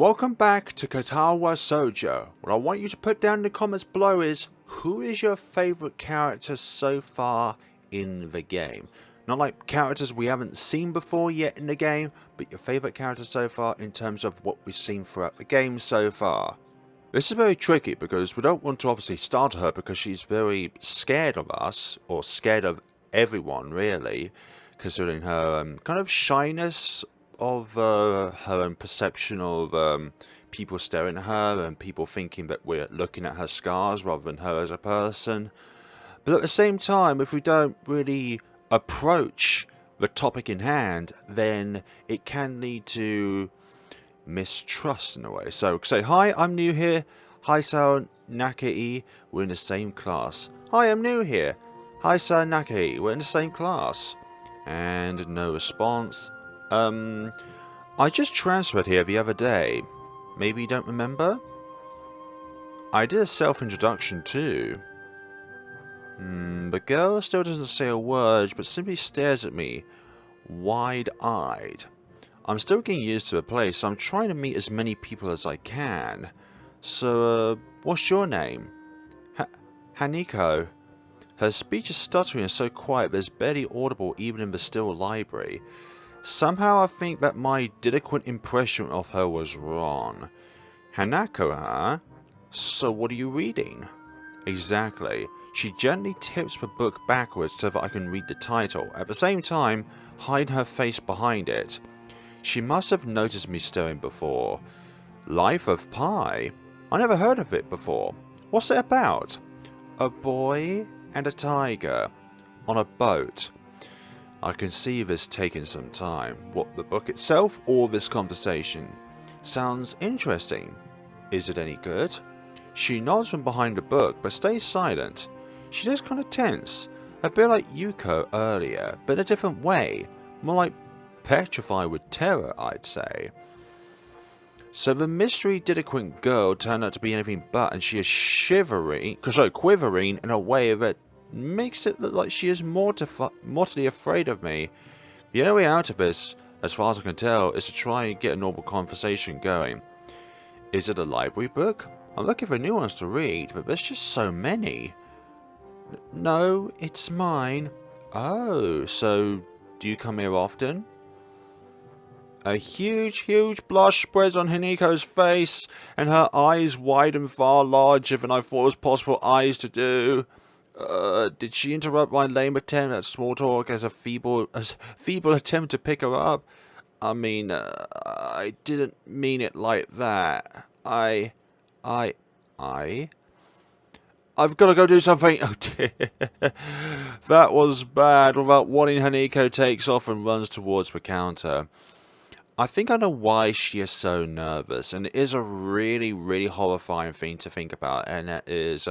Welcome back to Katawa Shoujo. What I want you to put down in the comments below is, who is your favourite character so far in the game? Not like characters we haven't seen before yet in the game, but your favourite character so far in terms of what we've seen throughout the game so far. This is very tricky because we don't want to obviously startle her because she's very scared of us, or scared of everyone really, considering her kind of shyness of her own perception of people staring at her and people thinking that we're looking at her scars rather than her as a person. But at the same time, if we don't really approach the topic in hand, then it can lead to mistrust in a way. So say, hi, I'm new here. Hisao Nakai, we're in the same class. Hi, I'm new here. Hisao Nakai, we're in the same class. And no response. I just transferred here the other day. Maybe you don't remember? I did a self-introduction too. The girl still doesn't say a word, but simply stares at me, wide-eyed. I'm still getting used to the place, so I'm trying to meet as many people as I can. So, what's your name? Haniko. Her speech is stuttering and so quiet that it's barely audible even in the still library. Somehow I think that my delinquent impression of her was wrong. Hanako, huh? So what are you reading? Exactly. She gently tips the book backwards so that I can read the title, at the same time hiding her face behind it. She must have noticed me staring before. Life of Pi? I never heard of it before. What's it about? A boy and a tiger on a boat. I can see this taking some time. What, the book itself or this conversation? Sounds interesting. Is it any good? She nods from behind the book but stays silent. She looks kind of tense, a bit like Yuko earlier, but in a different way. More like petrified with terror, I'd say. So the mystery delinquent girl turned out to be anything but, and she is quivering in a way that makes it look like she is mortally afraid of me. The only way out of this, as far as I can tell, is to try and get a normal conversation going. Is it a library book? I'm looking for new ones to read, but there's just so many. No, it's mine. Oh, so do you come here often? A huge blush spreads on Haniko's face, and her eyes widen far larger than I thought was possible eyes to do. Did she interrupt my lame attempt at small talk as a feeble attempt to pick her up? I mean, I didn't mean it like that. I've got to go do something. Oh dear. That was bad. Without warning, Haniko takes off and runs towards the counter. I think I know why she is so nervous, and it is a really horrifying thing to think about, and that is,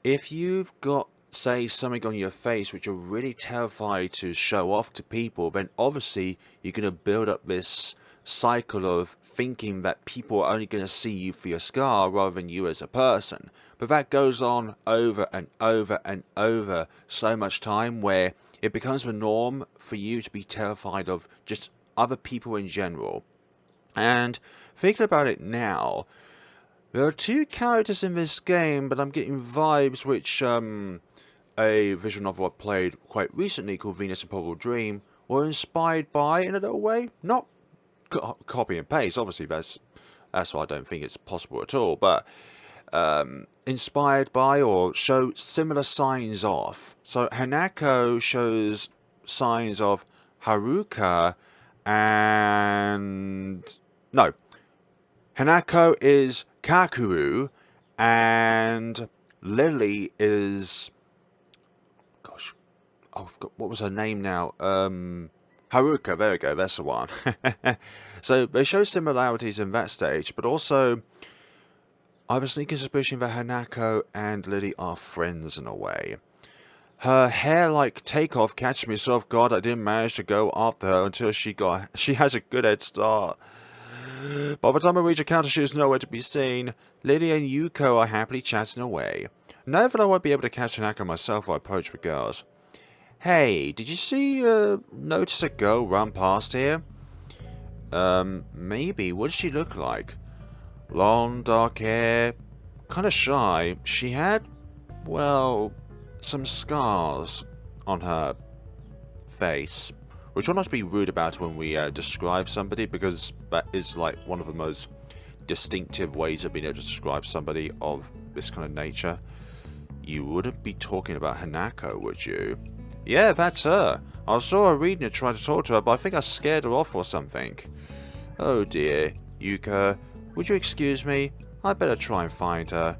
if you've got, say, something on your face which you're really terrified to show off to people, then obviously you're going to build up this cycle of thinking that people are only going to see you for your scar rather than you as a person. But that goes on over and over and over so much time where it becomes the norm for you to be terrified of just other people in general. And thinking about it now, there are two characters in this game, but I'm getting vibes which a visual novel I played quite recently called Venus Improbable Dream were inspired by in a little way. Not copy and paste, obviously that's why I don't think it's possible at all, but inspired by or show similar signs of. So Hanako shows signs of Haruka, and no, Hanako is Kakuru, and Lily is, gosh, oh, I forgot, what was her name now? Haruka, there we go, that's the one. So they show similarities in that stage, but also I have a sneaking suspicion that Hanako and Lily are friends in a way. Her hair-like takeoff catches me so off guard I didn't manage to go after her until she has a good head start. By the time I reach a counter, she is nowhere to be seen. Lily and Yuko are happily chatting away. Now that I won't be able to catch Hanako myself, I approach the girls. Hey, did you notice a girl run past here? Maybe. What does she look like? Long, dark hair, kind of shy. She had, well, some scars on her face. We try not to be rude about it when we describe somebody, because that is like one of the most distinctive ways of being able to describe somebody of this kind of nature. You wouldn't be talking about Hanako, would you? Yeah, that's her. I saw her reading and tried to talk to her, but I think I scared her off or something. Oh dear. Yuka, would you excuse me? I better try and find her.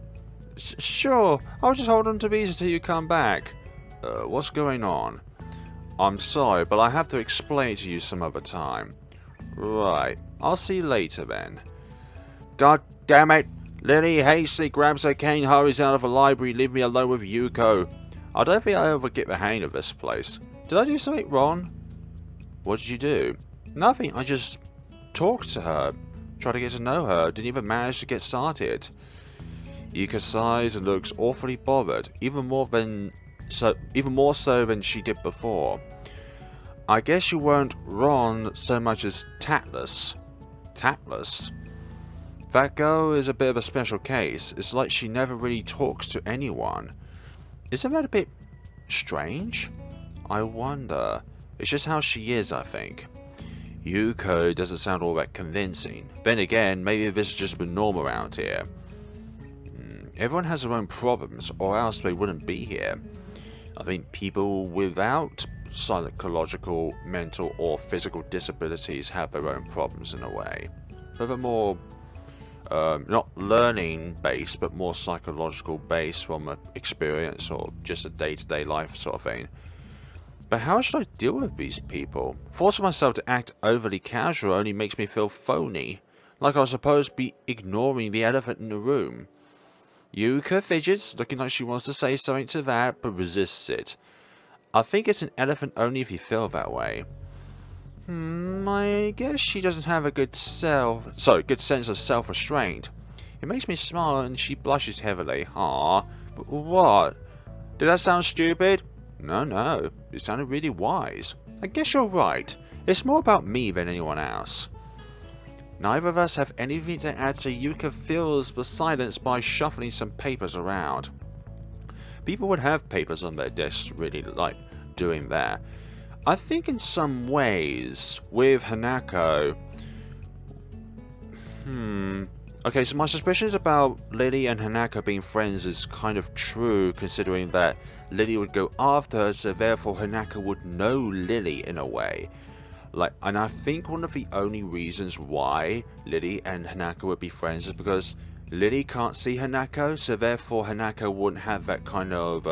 Sure, I'll just hold on to these until you come back. What's going on? I'm sorry, but I have to explain it to you some other time. Right, I'll see you later then. God damn it! Lily hastily grabs her cane, hurries out of the library, leaving me alone with Yuko. I don't think I'll ever get the hang of this place. Did I do something wrong? What did you do? Nothing, I just talked to her. Tried to get to know her, didn't even manage to get started. Yuka sighs and looks awfully bothered, even more so than she did before. I guess you weren't wrong so much as tactless. Tactless? That girl is a bit of a special case. It's like she never really talks to anyone. Isn't that a bit strange? I wonder. It's just how she is, I think. Yuko doesn't sound all that convincing. Then again, maybe this is just the norm around here. Everyone has their own problems, or else they wouldn't be here. I think people without psychological, mental, or physical disabilities have their own problems in a way. But they're more, not learning-based, but more psychological-based from an experience or just a day-to-day life sort of thing. But how should I deal with these people? Forcing myself to act overly casual only makes me feel phony, like I was supposed to be ignoring the elephant in the room. Yuka fidgets, looking like she wants to say something to that, but resists it. I think it's an elephant only if you feel that way. I guess she doesn't have a good sense of self-restraint. It makes me smile and she blushes heavily. But what? Did that sound stupid? No, it sounded really wise. I guess you're right. It's more about me than anyone else. Neither of us have anything to add, so Yuka fills the silence by shuffling some papers around. People would have papers on their desks really like doing that. I think in some ways, with Hanako... Okay, so my suspicions about Lily and Hanako being friends is kind of true, considering that Lily would go after her, so therefore Hanako would know Lily in a way. And I think one of the only reasons why Lily and Hanako would be friends is because Lily can't see Hanako, so therefore Hanako wouldn't have that kind of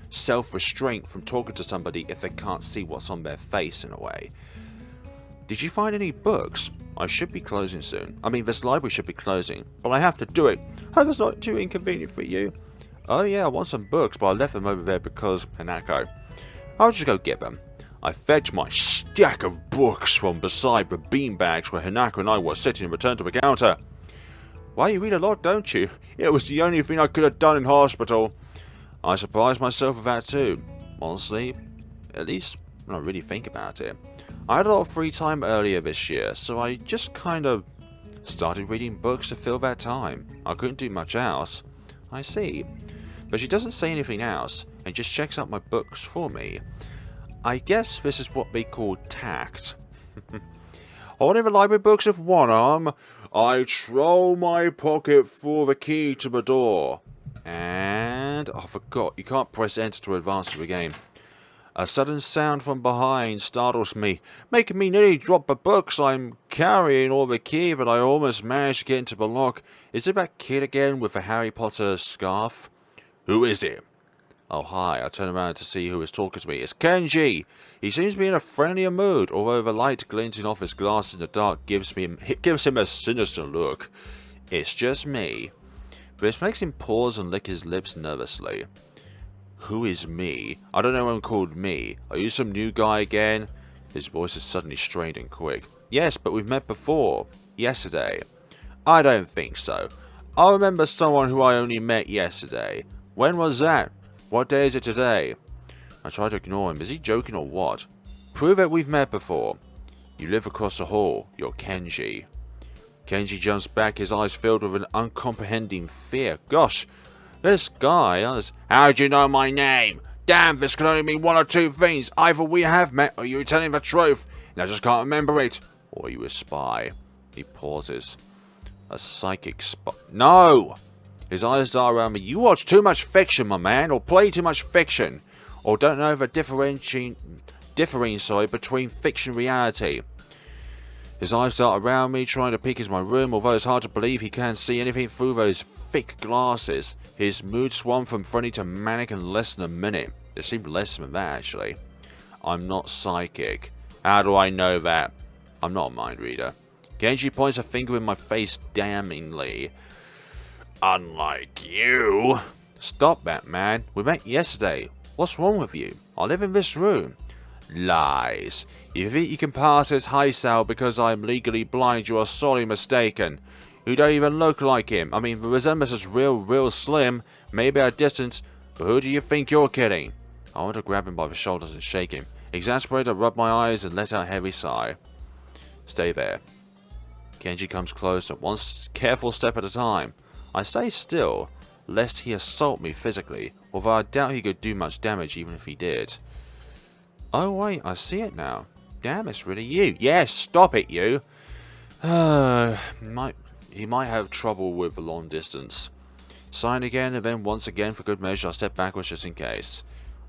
self-restraint from talking to somebody if they can't see what's on their face in a way. Did you find any books? I should be closing soon. I mean, this library should be closing, but I have to do it. Hope it's not too inconvenient for you. Oh yeah, I want some books, but I left them over there because Hanako. I'll just go get them. I fetched my stack of books from beside the beanbags where Hanako and I were sitting and returned to the counter. Why, you read a lot, don't you? It was the only thing I could have done in hospital. I surprised myself with that too. Honestly, at least when I really think about it. I had a lot of free time earlier this year, so I just kind of started reading books to fill that time. I couldn't do much else. I see. But she doesn't say anything else, and just checks out my books for me. I guess this is what they call tact. Holding the library books with one arm, I troll my pocket for the key to the door. And... I forgot, you can't press enter to advance to the game. A sudden sound from behind startles me, making me nearly drop the books I'm carrying or the key, but I almost managed to get into the lock. Is it that kid again with the Harry Potter scarf? Who is it? Oh hi, I turn around to see who is talking to me. It's Kenji! He seems to be in a friendlier mood, although the light glinting off his glass in the dark gives him a sinister look. It's just me. But this makes him pause and lick his lips nervously. Who is me? I don't know anyone called me. Are you some new guy again? His voice is suddenly strained and quick. Yes, but we've met before. Yesterday. I don't think so. I remember someone who I only met yesterday. When was that? What day is it today? I try to ignore him. Is he joking or what? Prove it we've met before. You live across the hall. You're Kenji. Kenji jumps back, his eyes filled with an uncomprehending fear. Gosh, this guy... How'd you know my name? Damn, this can only mean one or two things. Either we have met, or you're telling the truth, and I just can't remember it. Or you a spy. He pauses. A psychic spy. No! His eyes dart around me. You watch too much fiction, my man, or play too much fiction. Or don't know the differing between fiction and reality. His eyes dart around me, trying to peek into my room, although it's hard to believe he can't see anything through those thick glasses. His mood swung from friendly to manic in less than a minute. It seemed less than that, actually. I'm not psychic. How do I know that? I'm not a mind reader. Genji points a finger in my face damningly. Unlike you. Stop that, man. We met yesterday. What's wrong with you? I live in this room. Lies. You think you can pass as Hisao because I'm legally blind, you are sorely mistaken. You don't even look like him. I mean, the resemblance is real slim, maybe at a distance, but who do you think you're kidding? I want to grab him by the shoulders and shake him. Exasperated, I rub my eyes and let out a heavy sigh. Stay there. Kenji comes closer, one careful step at a time. I stay still, lest he assault me physically, although I doubt he could do much damage even if he did. Oh wait, I see it now. Damn, it's really you. Yes, stop it, you. He might have trouble with the long distance. Sign again, and then once again, for good measure, I step backwards just in case.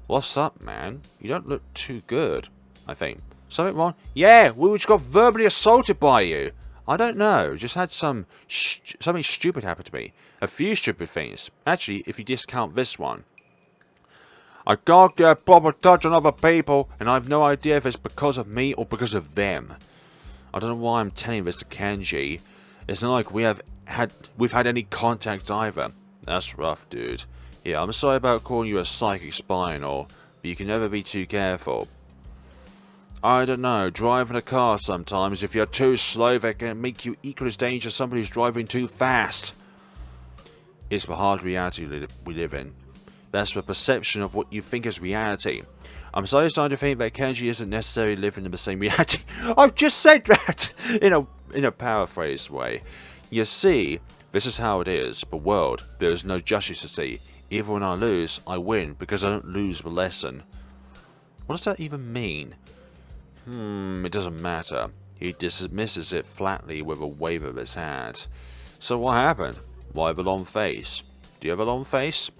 What's up, man? You don't look too good, I think. Something wrong? Yeah, we just got verbally assaulted by you. I don't know, just had something stupid happen to me. A few stupid things. Actually, if you discount this one. I can't get a proper touch on other people, and I have no idea if it's because of me or because of them. I don't know why I'm telling this to Kenji. It's not like we've had any contact either. That's rough, dude. Yeah, I'm sorry about calling you a psychic spy and all, but you can never be too careful. I don't know, driving a car sometimes, if you're too slow, that can make you equal as dangerous as somebody who's driving too fast. It's the hard reality we live in. That's the perception of what you think is reality. I'm so starting to think that Kenji isn't necessarily living in the same reality. I've just said that in a paraphrased way. You see, this is how it is. The world, there is no justice to see. Even when I lose, I win because I don't lose the lesson. What does that even mean? It doesn't matter. He dismisses it flatly with a wave of his hand. So what happened? Why have a long face? Do you have a long face?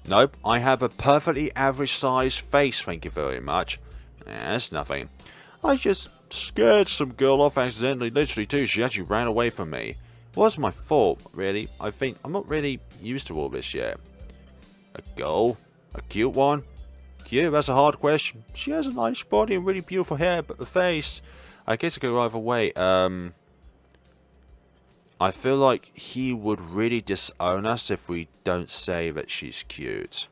Nope, I have a perfectly average sized face, thank you very much. That's nothing. I just scared some girl off accidentally, literally too. She actually ran away from me. It was my fault, really. I think I'm not really used to all this yet. A girl? A cute one? Cute, that's a hard question. She has a nice body and really beautiful hair, but the face... I guess it could go either way. I feel like he would really disown us if we don't say that she's cute.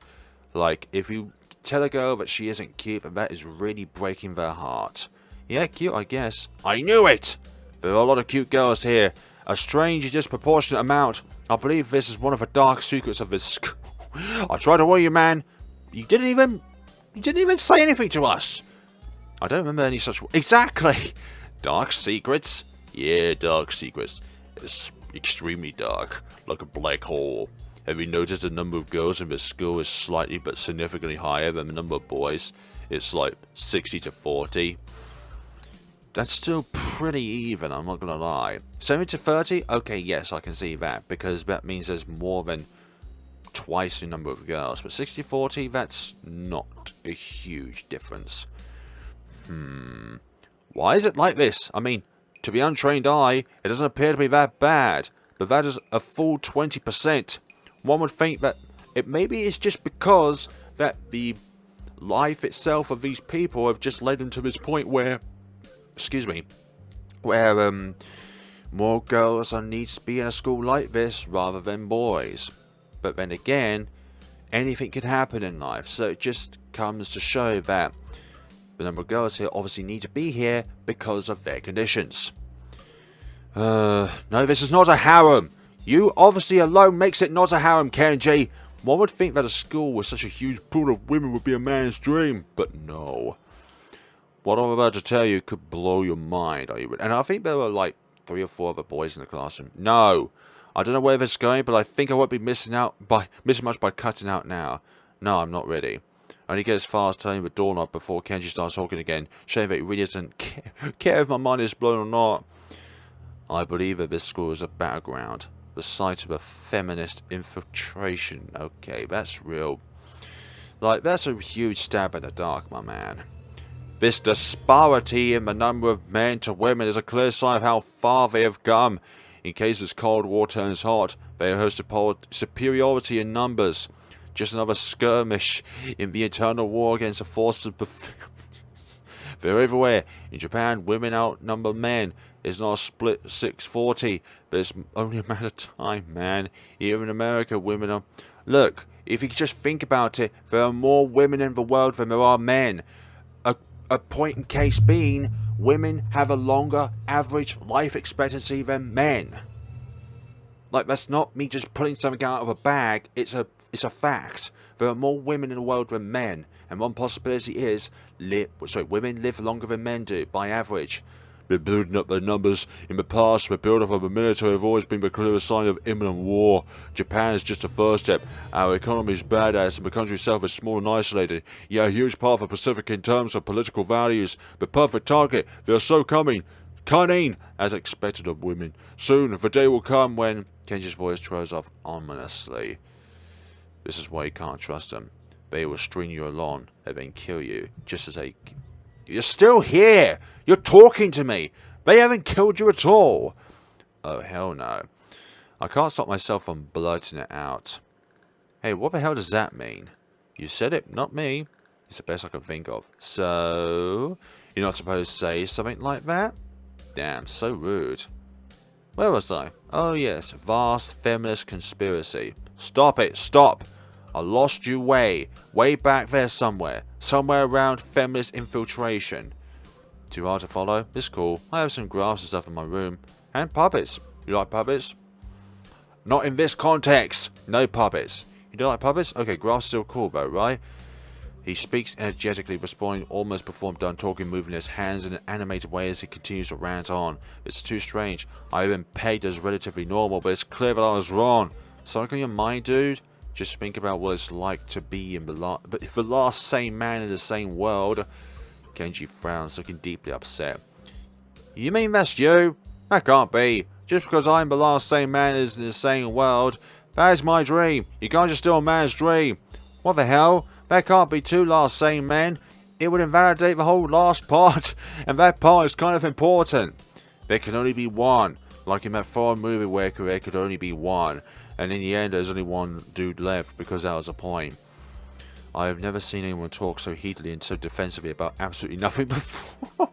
Like, if you tell a girl that she isn't cute, then that is really breaking their heart. Yeah, cute, I guess. I knew it! There are a lot of cute girls here. A strange, disproportionate amount. I believe this is one of the dark secrets of this school. I tried to warn you, man. You didn't even say anything to us. I don't remember any such... Exactly! Dark secrets? Yeah, dark secrets. It's extremely dark, like a black hole. Have you noticed the number of girls in this school is slightly but significantly higher than the number of boys? It's like 60 to 40. That's still pretty even, I'm not gonna lie. 70 to 30? Okay, yes, I can see that, because that means there's more than twice the number of girls. But 60-40, that's not a huge difference. Why is it like this? I mean, to the untrained eye, it doesn't appear to be that bad, but that is a full 20%. One would think that maybe it's just because that the life itself of these people have just led them to this point where, more girls are needs to be in a school like this rather than boys. But then again, anything could happen in life, so it just comes to show that the number of girls here obviously need to be here because of their conditions. No, this is not a harem. You obviously alone makes it not a harem, Kenji. One would think that a school with such a huge pool of women would be a man's dream, but no. What I'm about to tell you could blow your mind. Are you? And I think there were like 3 or 4 other boys in the classroom. No, I don't know where this is going, but I think I won't be missing much by cutting out now. No, I'm not ready. I only get as far as turning the doorknob before Kenji starts talking again, showing that he really doesn't care if my mind is blown or not. I believe that this school is a battleground, the site of a feminist infiltration. Okay, that's real. Like, that's a huge stab in the dark, my man. This disparity in the number of men to women is a clear sign of how far they have come. In case this Cold War turns hot, they host superiority in numbers. Just another skirmish in the eternal war against the forces of they're everywhere. In Japan, women outnumber men. It's not a split 6-40, but it's only a matter of time, man. Here in America, women are... Look, if you just think about it, there are more women in the world than there are men. A point in case being, women have a longer average life expectancy than men. Like, that's not me just pulling something out of a bag. It's a fact. There are more women in the world than men, and one possibility is women live longer than men do by average. Been building up their numbers in the past. The build-up of the military have always been the clearest sign of imminent war. Japan is just the first step. Our economy is badass and the country itself is small and isolated. Yeah, a huge part of the Pacific in terms of political values. The perfect target. They are so cunning, as expected of women. Soon, the day will come when... Kenji's voice trails off ominously. This is why you can't trust them. They will string you along and then kill you, just as they... You're still here! You're talking to me! They haven't killed you at all! Oh, hell no. I can't stop myself from blurting it out. Hey, what the hell does that mean? You said it, not me. It's the best I can think of. So... You're not supposed to say something like that? Damn, so rude. Where was I? Oh yes, vast feminist conspiracy. Stop it, stop! I lost you way back there somewhere. Somewhere around feminist infiltration. Too hard to follow? It's cool. I have some graphs and stuff in my room. And puppets. You like puppets? Not in this context! No puppets. You don't like puppets? Okay, graphs still cool though, right? He speaks energetically, responding almost before I'm done talking, moving his hands in an animated way as he continues to rant on. It's too strange. I've been pegged as relatively normal, but it's clear that I was wrong. Something on your mind, dude? Just think about what it's like to be in the last sane man in the same world. Kenji frowns, looking deeply upset. You mean that's you? That can't be. Just because I'm the last sane man in the same world. That is my dream. You can't just steal a man's dream. What the hell? There can't be 2 last sane men. It would invalidate the whole last part, and that part is kind of important. There can only be one, like in that foreign movie where there could only be one, and in the end there's only one dude left because that was the point. I have never seen anyone talk so heatedly and so defensively about absolutely nothing before.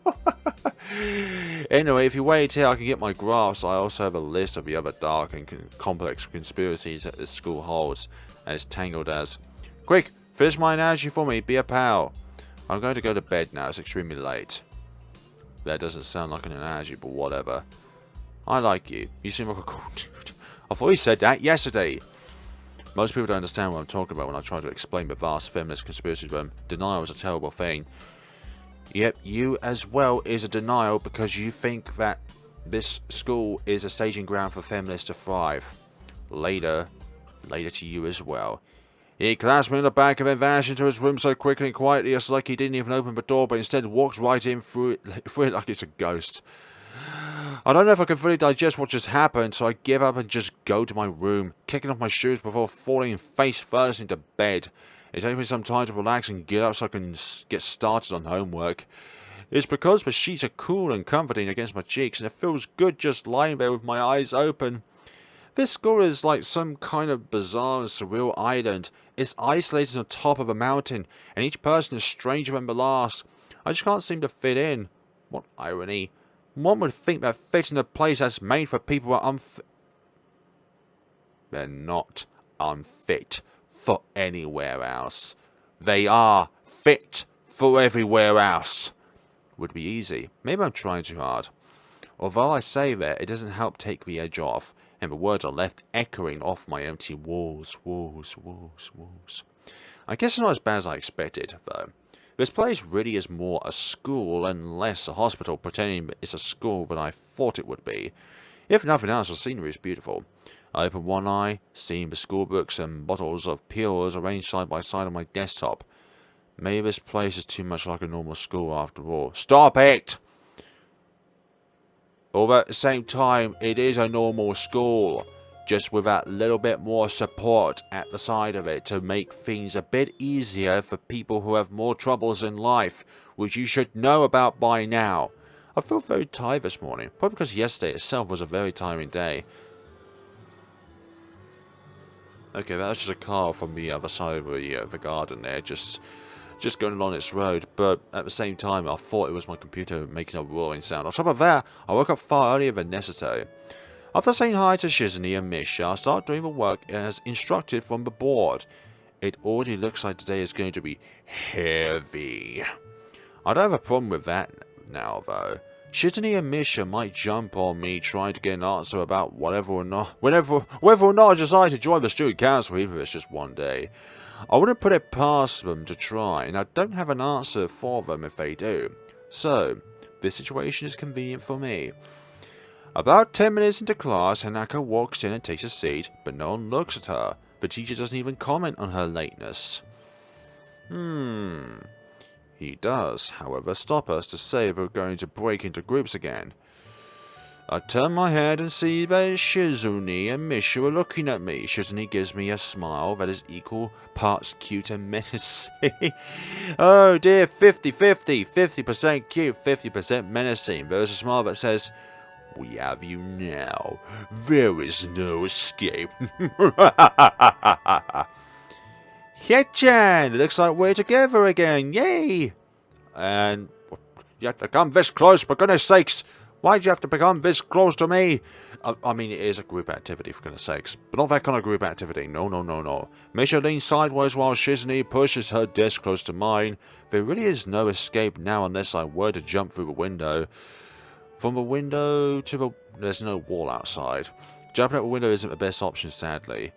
Anyway, if you wait here, I can get my graphs. I also have a list of the other dark and complex conspiracies that this school holds, as tangled as... Quick! Finish my analogy for me, be a pal. I'm going to go to bed now, it's extremely late. That doesn't sound like an analogy, but whatever. I like you. You seem like a cool dude. I thought you said that yesterday. Most people don't understand what I'm talking about when I try to explain the vast feminist conspiracy to them. Denial is a terrible thing. Yep, you as well is a denial because you think that this school is a staging ground for feminists to thrive. Later to you as well. He clasped me in the back and then vanished into his room so quickly and quietly, it's like he didn't even open the door, but instead walked right in through it like it's a ghost. I don't know if I can fully digest what just happened, so I give up and just go to my room, kicking off my shoes before falling face first into bed. It takes me some time to relax and get up so I can get started on homework. It's because the sheets are cool and comforting against my cheeks, and it feels good just lying there with my eyes open. This school is like some kind of bizarre and surreal island. It's isolated on top of a mountain, and each person is stranger than the last. I just can't seem to fit in. What irony. One would think that fit in a place that's made for people who are unfit. They're not unfit for anywhere else. They are fit for everywhere else. Would be easy. Maybe I'm trying too hard. Although I say that, it doesn't help take the edge off, and the words are left echoing off my empty walls. I guess it's not as bad as I expected, though. This place really is more a school and less a hospital, pretending it's a school but I thought it would be. If nothing else, the scenery is beautiful. I open one eye, seeing the school books and bottles of pills arranged side by side on my desktop. Maybe this place is too much like a normal school after all. Stop it! Although at the same time, it is a normal school, just with that little bit more support at the side of it to make things a bit easier for people who have more troubles in life, which you should know about by now. I feel very tired this morning, probably because yesterday itself was a very tiring day. Okay, that was just a car from the other side of the garden there, just going along its road, but at the same time I thought it was my computer making a roaring sound. On top of that, I woke up far earlier than necessary. After saying hi to Shizune and Misha, I start doing the work as instructed from the board. It already looks like today is going to be heavy. I don't have a problem with that now though. Shizune and Misha might jump on me trying to get an answer about whether or not I decide to join the student council, even if it's just one day. I wouldn't put it past them to try, and I don't have an answer for them if they do. So, this situation is convenient for me. About 10 minutes into class, Hanako walks in and takes a seat, but no one looks at her. The teacher doesn't even comment on her lateness. He does, however, stop us to say we're going to break into groups again. I turn my head and see that Shizune and Misha are looking at me. Shizune gives me a smile that is equal parts cute and menacing. Oh dear, 50-50. 50% cute, 50% menacing. There is a smile that says, "We have you now. There is no escape." Hye-chan, it looks like we're together again. Yay! And you have to come this close, for goodness sakes. Why'd you have to become this close to me? I mean, it is a group activity, for goodness sakes. But not that kind of group activity. No. Misha leans sideways while Shizune pushes her desk close to mine. There really is no escape now unless I were to jump through the window. From the window to the... There's no wall outside. Jumping out the window isn't the best option, sadly.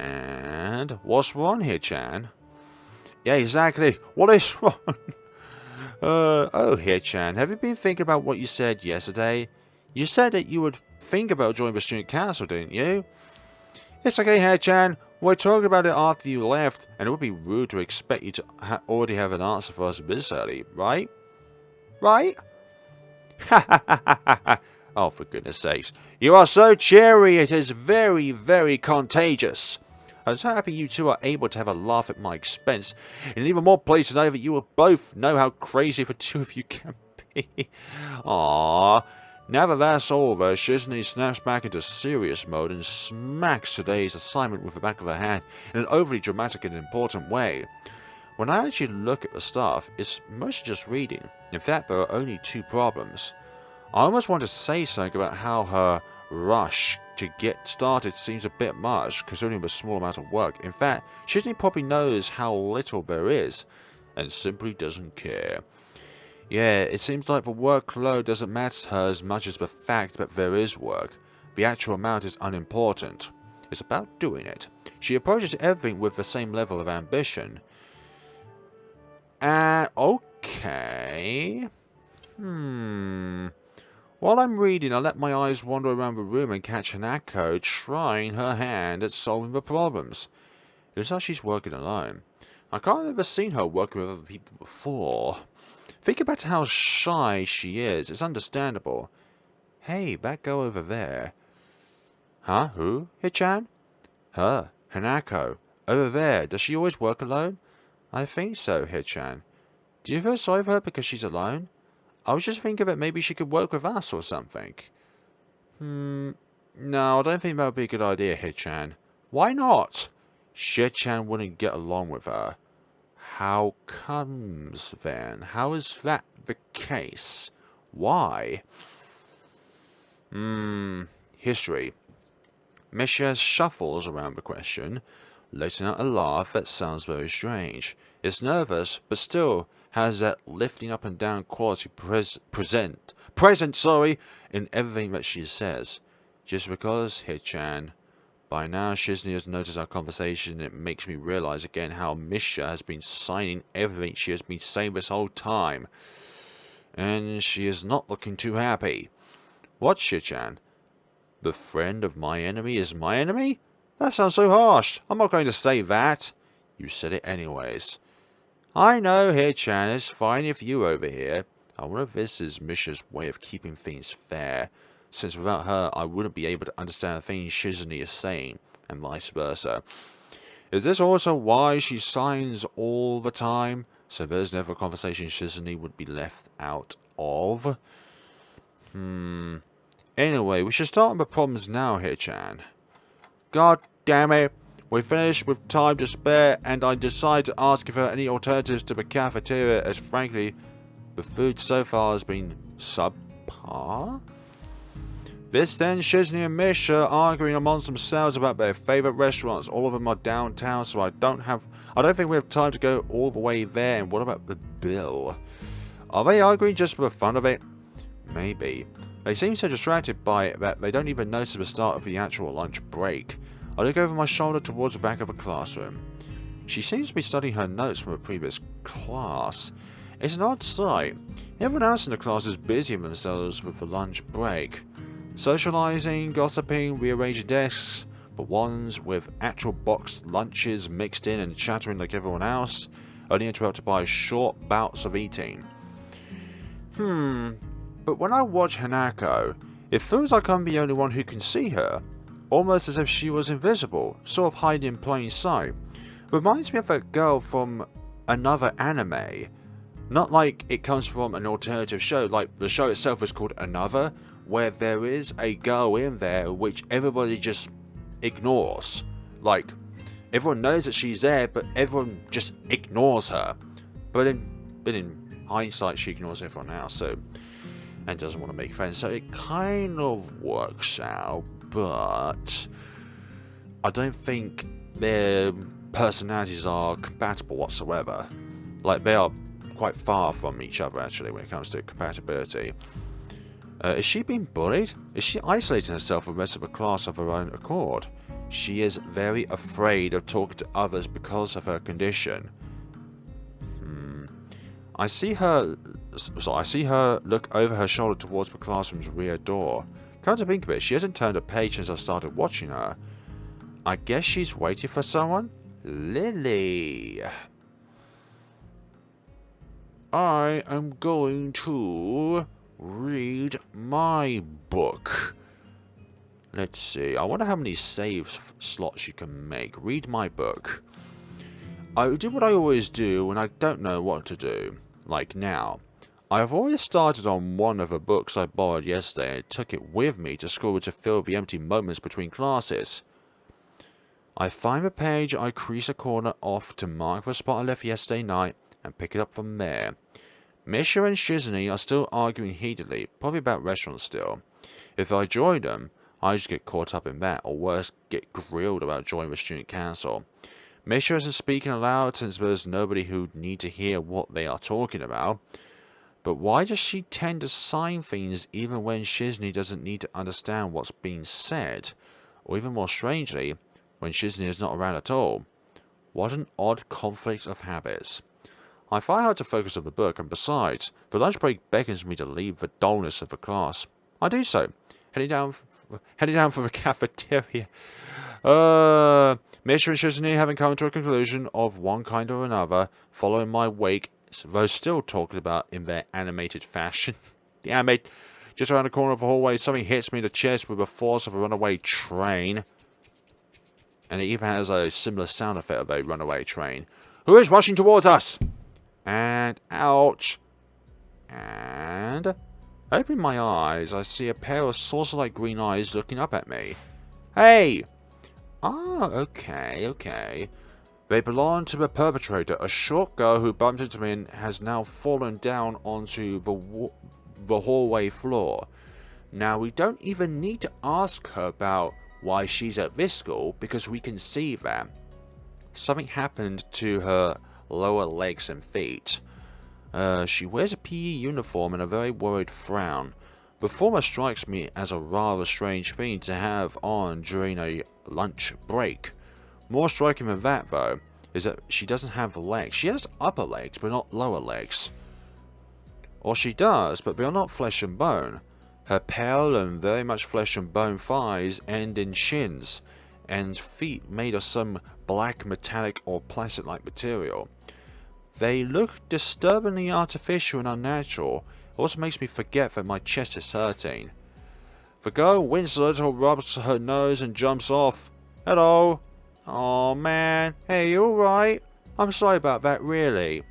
And... What's wrong here, Chan? Yeah, exactly. What is wrong? Oh, Hye-chan, have you been thinking about what you said yesterday? You said that you would think about joining the student council, didn't you? It's okay, Hye-chan. We're talking about it after you left, and it would be rude to expect you to already have an answer for us this early, right? Right? Oh, for goodness sakes. You are so cheery, it is very, very contagious. I'm so happy you two are able to have a laugh at my expense, and even more pleased to know that you will both know how crazy the two of you can be. Aww. Now that that's over, Shizune snaps back into serious mode and smacks today's assignment with the back of her hand in an overly dramatic and important way. When I actually look at the stuff, it's mostly just reading. In fact, there are only two problems. I almost want to say something about how her rush to get started seems a bit much, considering the small amount of work. In fact, Shizune probably knows how little there is, and simply doesn't care. Yeah, it seems like the workload doesn't matter to her as much as the fact that there is work. The actual amount is unimportant. It's about doing it. She approaches everything with the same level of ambition. And, okay... While I'm reading, I let my eyes wander around the room and catch Hanako trying her hand at solving the problems. It looks like she's working alone. I can't remember seeing her working with other people before. Thinking back to how shy she is, it's understandable. Hey, that girl over there. Huh? Who? Hye-chan? Her. Hanako. Over there. Does she always work alone? I think so, Hye-chan. Do you feel sorry for her because she's alone? I was just thinking that maybe she could work with us or something. No, I don't think that would be a good idea, Hye-chan. Why not? Hye-chan wouldn't get along with her. How comes, then? How is that the case? Why? History. Misha shuffles around the question, letting out a laugh that sounds very strange. It's nervous, but still has that lifting up and down quality present in everything that she says. Just because, Hye-chan, By now, Shizney has noticed our conversation, and it makes me realize again how Misha has been signing everything she has been saying this whole time. And she is not looking too happy. What, Shichan? The friend of my enemy is my enemy? That sounds so harsh. I'm not going to say that. You said it anyways. I know, Hichan. It's fine if you over here. I wonder if this is Misha's way of keeping things fair, since without her I wouldn't be able to understand the things Shizney is saying, and vice versa. Is this also why she signs all the time, so there's never a conversation Shizney would be left out of? Anyway, we should start on the problems now, Hichan. God damn it. We finished with time to spare, and I decided to ask if there are any alternatives to the cafeteria, as frankly, the food so far has been subpar. This then, Shizney and Misha arguing amongst themselves about their favourite restaurants. All of them are downtown, so I don't think we have time to go all the way there. And what about the bill? Are they arguing just for the fun of it? Maybe. They seem so distracted by it that they don't even notice the start of the actual lunch break. I look over my shoulder towards the back of the classroom. She seems to be studying her notes from a previous class. It's an odd sight. Everyone else in the class is busying themselves with the lunch break. Socializing, gossiping, rearranging desks, but ones with actual boxed lunches mixed in and chattering like everyone else, only interrupted by short bouts of eating. But when I watch Hanako, it feels like I'm the only one who can see her, almost as if she was invisible, sort of hiding in plain sight. Reminds me of that girl from another anime. Not like it comes from an alternative show, like the show itself is called Another, where there is a girl in there which everybody just ignores. Like, everyone knows that she's there, but everyone just ignores her. But in hindsight, she ignores everyone else, so, and doesn't want to make friends, so it kind of works out, but I don't think their personalities are compatible whatsoever. Like, they are quite far from each other, actually, when it comes to compatibility. Is she being bullied? Is she isolating herself from the rest of the class of her own accord? She is very afraid of talking to others because of her condition. I see her look over her shoulder towards the classroom's rear door. Come to think of it, she hasn't turned a page since I started watching her. I guess she's waiting for someone? Lily. I am going to read my book. Let's see. I wonder how many save slots you can make. Read my book. I do what I always do when I don't know what to do. Like now. I've already started on one of the books I borrowed yesterday and took it with me to school to fill the empty moments between classes. I find the page, I crease a corner off to mark the spot I left yesterday night and pick it up from there. Misha and Shizney are still arguing heatedly, probably about restaurants still. If I join them, I just get caught up in that, or worse, get grilled about joining the student council. Misha isn't speaking aloud since there's nobody who'd need to hear what they are talking about. But why does she tend to sign things even when Shizney doesn't need to understand what's being said? Or even more strangely, when Shizney is not around at all? What an odd conflict of habits. I find it hard to focus on the book, and besides, the lunch break beckons me to leave the dullness of the class. I do so, heading down for the cafeteria. Misha and Shizney having come to a conclusion of one kind or another, following my wake, though still talking about in their animated fashion. The anime, just around the corner of the hallway, something hits me in the chest with the force of a runaway train. And it even has a similar sound effect of a runaway train. Who is rushing towards us? And ouch. And opening my eyes, I see a pair of saucer-like green eyes looking up at me. Hey! Ah, okay. They belong to the perpetrator, a short girl who bumped into me and has now fallen down onto the hallway floor. Now, we don't even need to ask her about why she's at this school, because we can see that something happened to her lower legs and feet. She wears a PE uniform and a very worried frown. The former strikes me as a rather strange thing to have on during a lunch break. More striking than that, though, is that she doesn't have legs. She has upper legs, but not lower legs. Or she does, but they are not flesh and bone. Her pale and very much flesh and bone thighs end in shins, and feet made of some black metallic or plastic-like material. They look disturbingly artificial and unnatural. It also makes me forget that my chest is hurting. The girl winces a little, rubs her nose and jumps off. Hello. Oh man, hey, you alright? I'm sorry about that, really.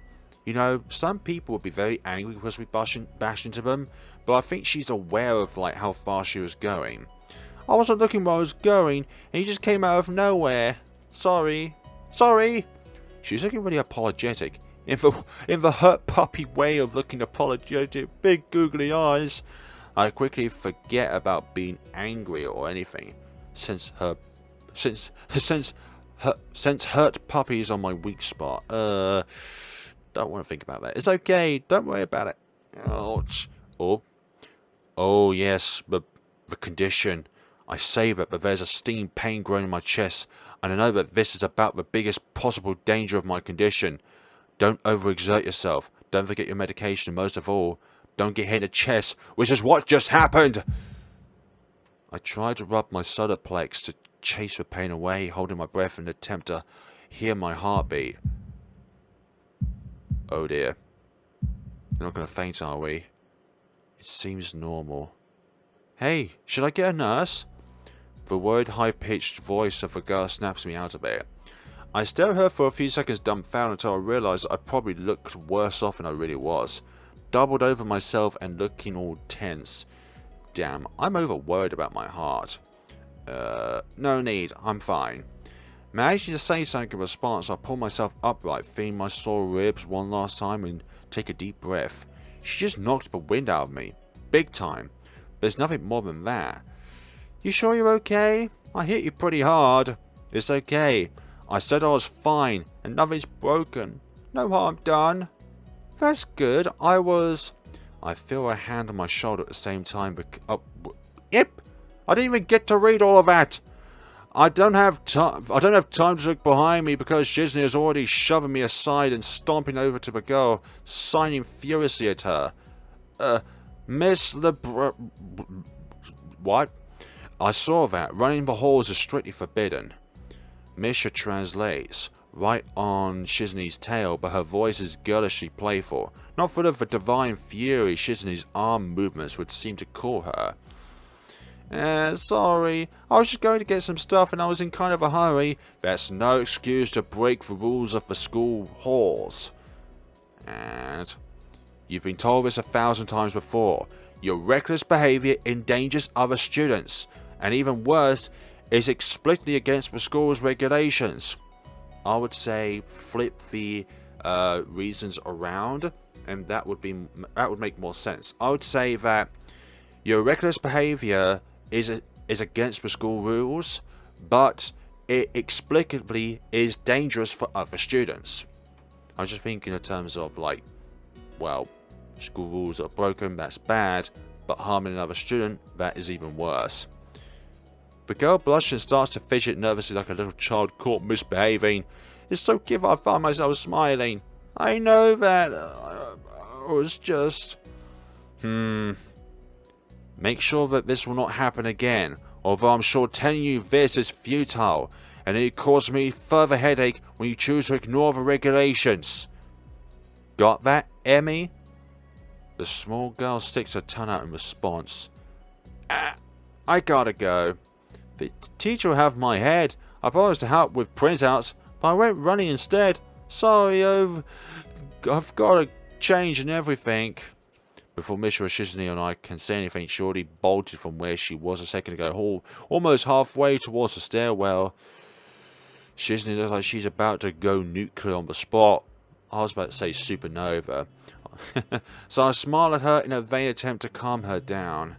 You know, some people would be very angry because we bash into them, but I think she's aware of like how far she was going. I wasn't looking where I was going, and he just came out of nowhere. Sorry. Sorry. She's looking really apologetic, in the hurt puppy way of looking apologetic, big googly eyes. I quickly forget about being angry or anything, since hurt puppies on my weak spot. Don't want to think about that. It's okay. Don't worry about it. Ouch. Oh yes, the condition. I say that, but there's a stinging pain growing in my chest, and I know that this is about the biggest possible danger of my condition. Don't overexert yourself. Don't forget your medication, and most of all, don't get hit in the chest, which is what just happened. I tried to rub my solar plex to chase the pain away, holding my breath in an attempt to hear my heartbeat. Oh dear. We're not going to faint, are we? It seems normal. Hey, should I get a nurse? The worried, high-pitched voice of the girl snaps me out of it. I stare at her for a few seconds dumbfounded until I realised I probably looked worse off than I really was. Doubled over myself and looking all tense. Damn, I'm over-worried about my heart. No need, I'm fine. Managing to say something in response, I pull myself upright, feeling my sore ribs one last time and take a deep breath. She just knocked the wind out of me. Big time. There's nothing more than that. You sure you're okay? I hit you pretty hard. It's okay. I said I was fine and nothing's broken. No harm done. That's good. I feel a hand on my shoulder at the same time. Yep. I didn't even get to read all of that. I don't have time to look behind me because Shizney is already shoving me aside and stomping over to the girl, signing furiously at her. Miss what? I saw that. Running the halls is strictly forbidden. Misha translates, right on Shizney's tail, but her voice is girlishly playful, not full of the divine fury Shizney's arm movements would seem to call her. Sorry, I was just going to get some stuff and I was in kind of a hurry. That's no excuse to break the rules of the school halls. And you've been told this 1,000 times before. Your reckless behaviour endangers other students, and even worse, is explicitly against the school's regulations. I would say flip the reasons around, and that would make more sense. I would say that your reckless behaviour is against the school rules, but it explicitly is dangerous for other students. I'm just thinking in terms of like, well, school rules are broken, that's bad, but harming another student, that is even worse. The girl blushes and starts to fidget nervously like a little child caught misbehaving. It's so cute I find myself smiling. I know that I was just... Make sure that this will not happen again, although I'm sure telling you this is futile, and it causes me further headache when you choose to ignore the regulations. Got that, Emmy? The small girl sticks her tongue out in response. I gotta go. The teacher will have my head. I promised to help with printouts, but I went running instead. Sorry, I've got to change and everything. Before Mishra, Shizney and I can say anything, she already bolted from where she was a second ago, almost halfway towards the stairwell. Shizney looks like she's about to go nuclear on the spot. I was about to say supernova. So I smile at her in a vain attempt to calm her down.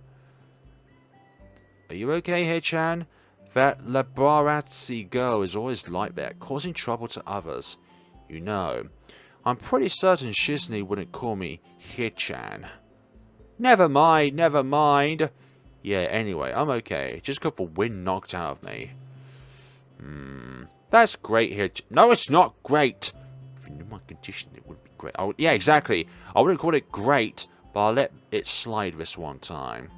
Are you okay, Hechan? That Labarazzi girl is always like that, causing trouble to others. You know, I'm pretty certain Shizney wouldn't call me Hechan. Never mind, never mind. Yeah, anyway, I'm okay. Just got the wind knocked out of me. That's great here. No, it's not great. If you knew my condition, it would be great. Yeah, exactly. I wouldn't call it great, but I'll let it slide this one time.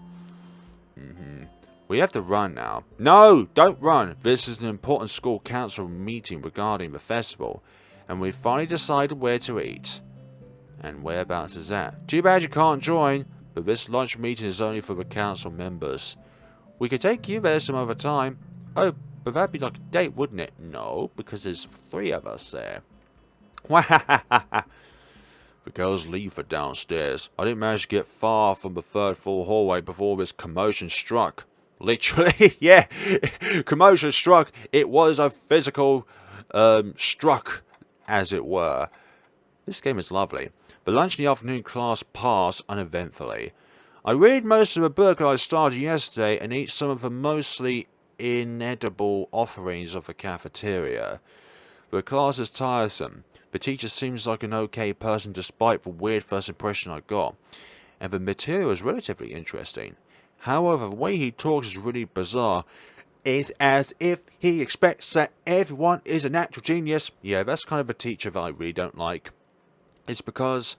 We have to run now. No, don't run. This is an important school council meeting regarding the festival, and we've finally decided where to eat. And whereabouts is that? Too bad you can't join, but this lunch meeting is only for the council members. We could take you there some other time. Oh, but that'd be like a date, wouldn't it? No, because there's 3 of us there. The girls leave for downstairs. I didn't manage to get far from the 3rd floor hallway before this commotion struck. Literally, yeah, commotion struck. It was a physical struck, as it were. This game is lovely. The lunch in the afternoon class passed uneventfully. I read most of the book I started yesterday and eat some of the mostly inedible offerings of the cafeteria. The class is tiresome. The teacher seems like an okay person despite the weird first impression I got, and the material is relatively interesting. However, the way he talks is really bizarre. It's as if he expects that everyone is a natural genius. Yeah, that's kind of a teacher that I really don't like. It's because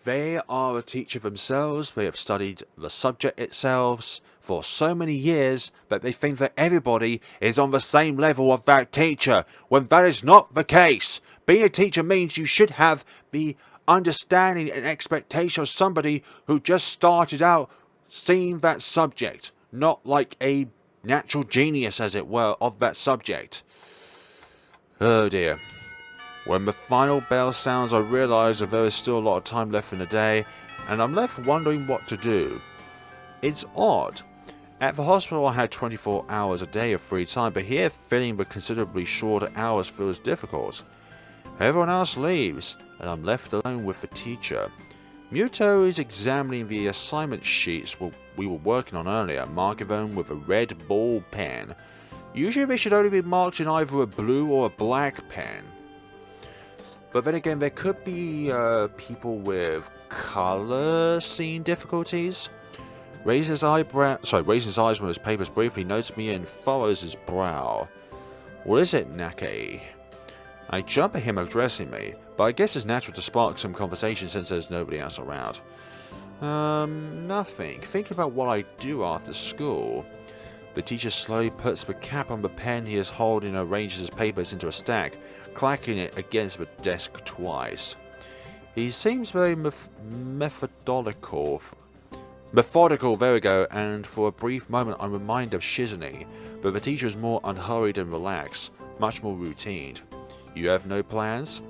they are a teacher themselves. They have studied the subject itself for so many years that they think that everybody is on the same level of that teacher, when that is not the case. Being a teacher means you should have the understanding and expectation of somebody who just started out seeing that subject, not like a natural genius, as it were, of that subject. Oh dear. When the final bell sounds, I realise that there is still a lot of time left in the day, and I'm left wondering what to do. It's odd. At the hospital I had 24 hours a day of free time, but here filling the considerably shorter hours feels difficult. Everyone else leaves, and I'm left alone with the teacher. Muto is examining the assignment sheets we were working on earlier, marking them with a red ball pen. Usually they should only be marked in either a blue or a black pen. But then again, there could be people with colour seeing difficulties. Raising his eyes when his papers briefly, notes me and furrows his brow. What is it, Nakai? I jump at him addressing me, but I guess it's natural to spark some conversation since there's nobody else around. Nothing. Thinking about what I do after school. The teacher slowly puts the cap on the pen he is holding and arranges his papers into a stack, clacking it against the desk twice. He seems very methodical, there we go, and for a brief moment I'm reminded of Shizune, but the teacher is more unhurried and relaxed, much more routine. You have no plans?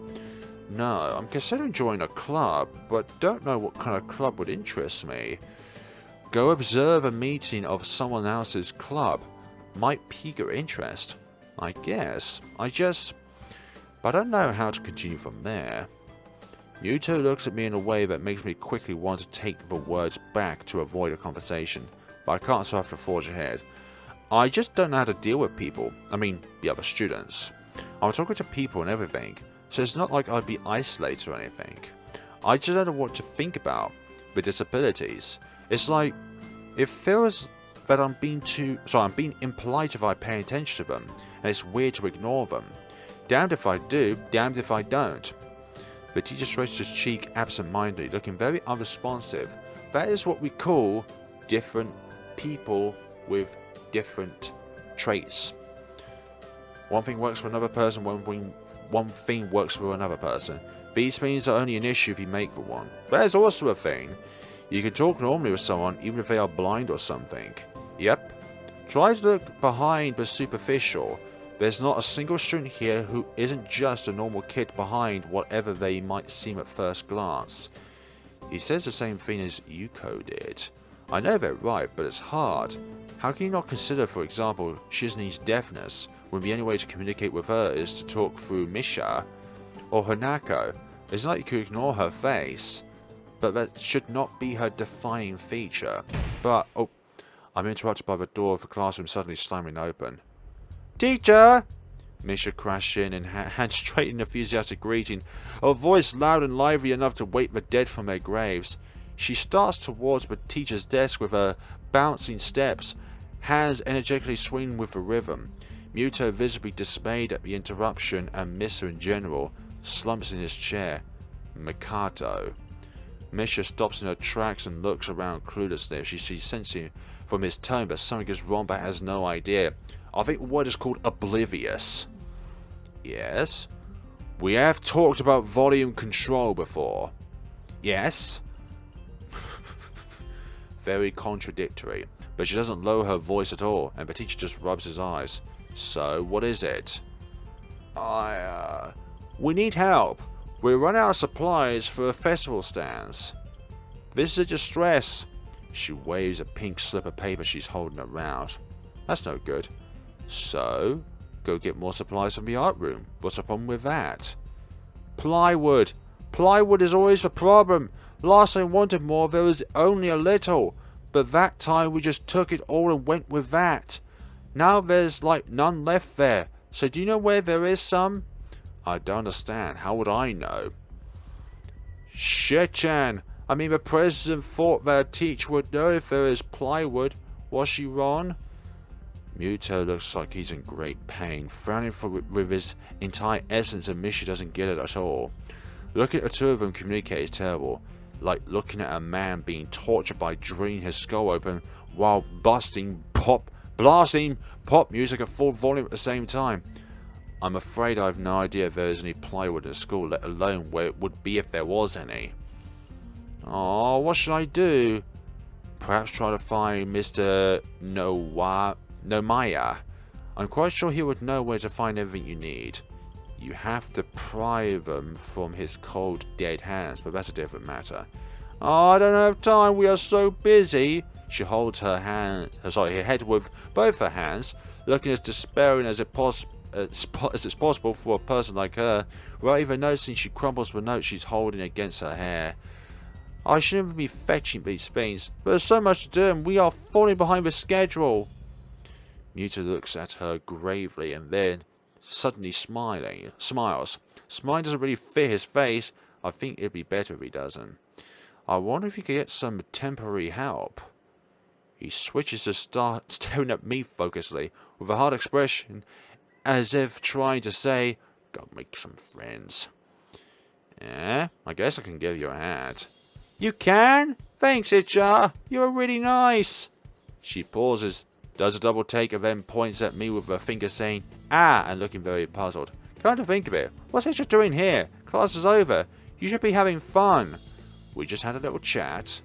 No, I'm considering joining a club, but don't know what kind of club would interest me. Go observe a meeting of someone else's club. Might pique your interest. I guess. But I don't know how to continue from there. Muto looks at me in a way that makes me quickly want to take the words back to avoid a conversation, but I can't, so I have to forge ahead. I just don't know how to deal with people. I mean, the other students. I'm talking to people and everything, so it's not like I'd be isolated or anything. I just don't know what to think about with disabilities. It's like, it feels that I'm being impolite if I pay attention to them, and it's weird to ignore them. Damned if I do, damned if I don't. The teacher stretched his cheek absent-mindedly, looking very unresponsive. That is what we call different people with different traits. One thing works for another person, one thing works for another person. These things are only an issue if you make for one. There's also a thing. You can talk normally with someone even if they are blind or something. Yep. Try to look behind the superficial. There's not a single student here who isn't just a normal kid behind whatever they might seem at first glance. He says the same thing as Yuko did. I know they're right, but it's hard. How can you not consider, for example, Shizune's deafness, when the only way to communicate with her is to talk through Misha? Or Hanako? It's not like you could ignore her face, but that should not be her defining feature. But, oh, I'm interrupted by the door of the classroom suddenly slamming open. Teacher! Misha crashed in and had straight an enthusiastic greeting, her voice loud and lively enough to wake the dead from their graves. She starts towards the teacher's desk with her bouncing steps, hands energetically swinging with the rhythm. Muto, visibly dismayed at the interruption and Mr. in general, slumps in his chair. Mikado. Misha stops in her tracks and looks around cluelessly. She sees sensing from his tone that something is wrong but has no idea. I think the word is called oblivious. Yes? We have talked about volume control before. Yes? Very contradictory, but she doesn't lower her voice at all, and the teacher just rubs his eyes. So, what is it? We need help. We run out of supplies for the festival stands. This is a distress. She waves a pink slip of paper she's holding around. That's no good. So, go get more supplies from the art room. What's the problem with that? Plywood. Plywood is always the problem. Last time I wanted more, there was only a little. But that time we just took it all and went with that. Now there's like none left there. So do you know where there is some? I don't understand. How would I know? Shit-chan. I mean, the president thought that a teacher would know if there is plywood. Was she wrong? Muto looks like he's in great pain, frowning with his entire essence, and Misha doesn't get it at all. Looking at the two of them communicate is terrible, like looking at a man being tortured by drilling his skull open while blasting pop music at full volume at the same time. I'm afraid I have no idea if there is any plywood in the school, let alone where it would be if there was any. Oh, what should I do? Perhaps try to find Mr. Nomaya. I'm quite sure he would know where to find everything you need. You have to pry them from his cold, dead hands, but that's a different matter. Oh, I don't have time, we are so busy. She holds her head with both her hands, looking as despairing as it's possible for a person like her, without even noticing she crumbles the note she's holding against her hair. I shouldn't even be fetching these things, but there's so much to do and we are falling behind the schedule. Muto looks at her gravely and then suddenly smiles. Smiling doesn't really fit his face. I think it'd be better if he doesn't. I wonder if you could get some temporary help. He switches to start staring at me focusedly, with a hard expression, as if trying to say, "Go make some friends." Yeah, I guess I can give you a hand. You can? Thanks, Icha. You're really nice. She pauses, does a double take, and then points at me with her finger saying, "Ah," and looking very puzzled. Come to think of it, what's Icha doing here? Class is over. You should be having fun. We just had a little chat.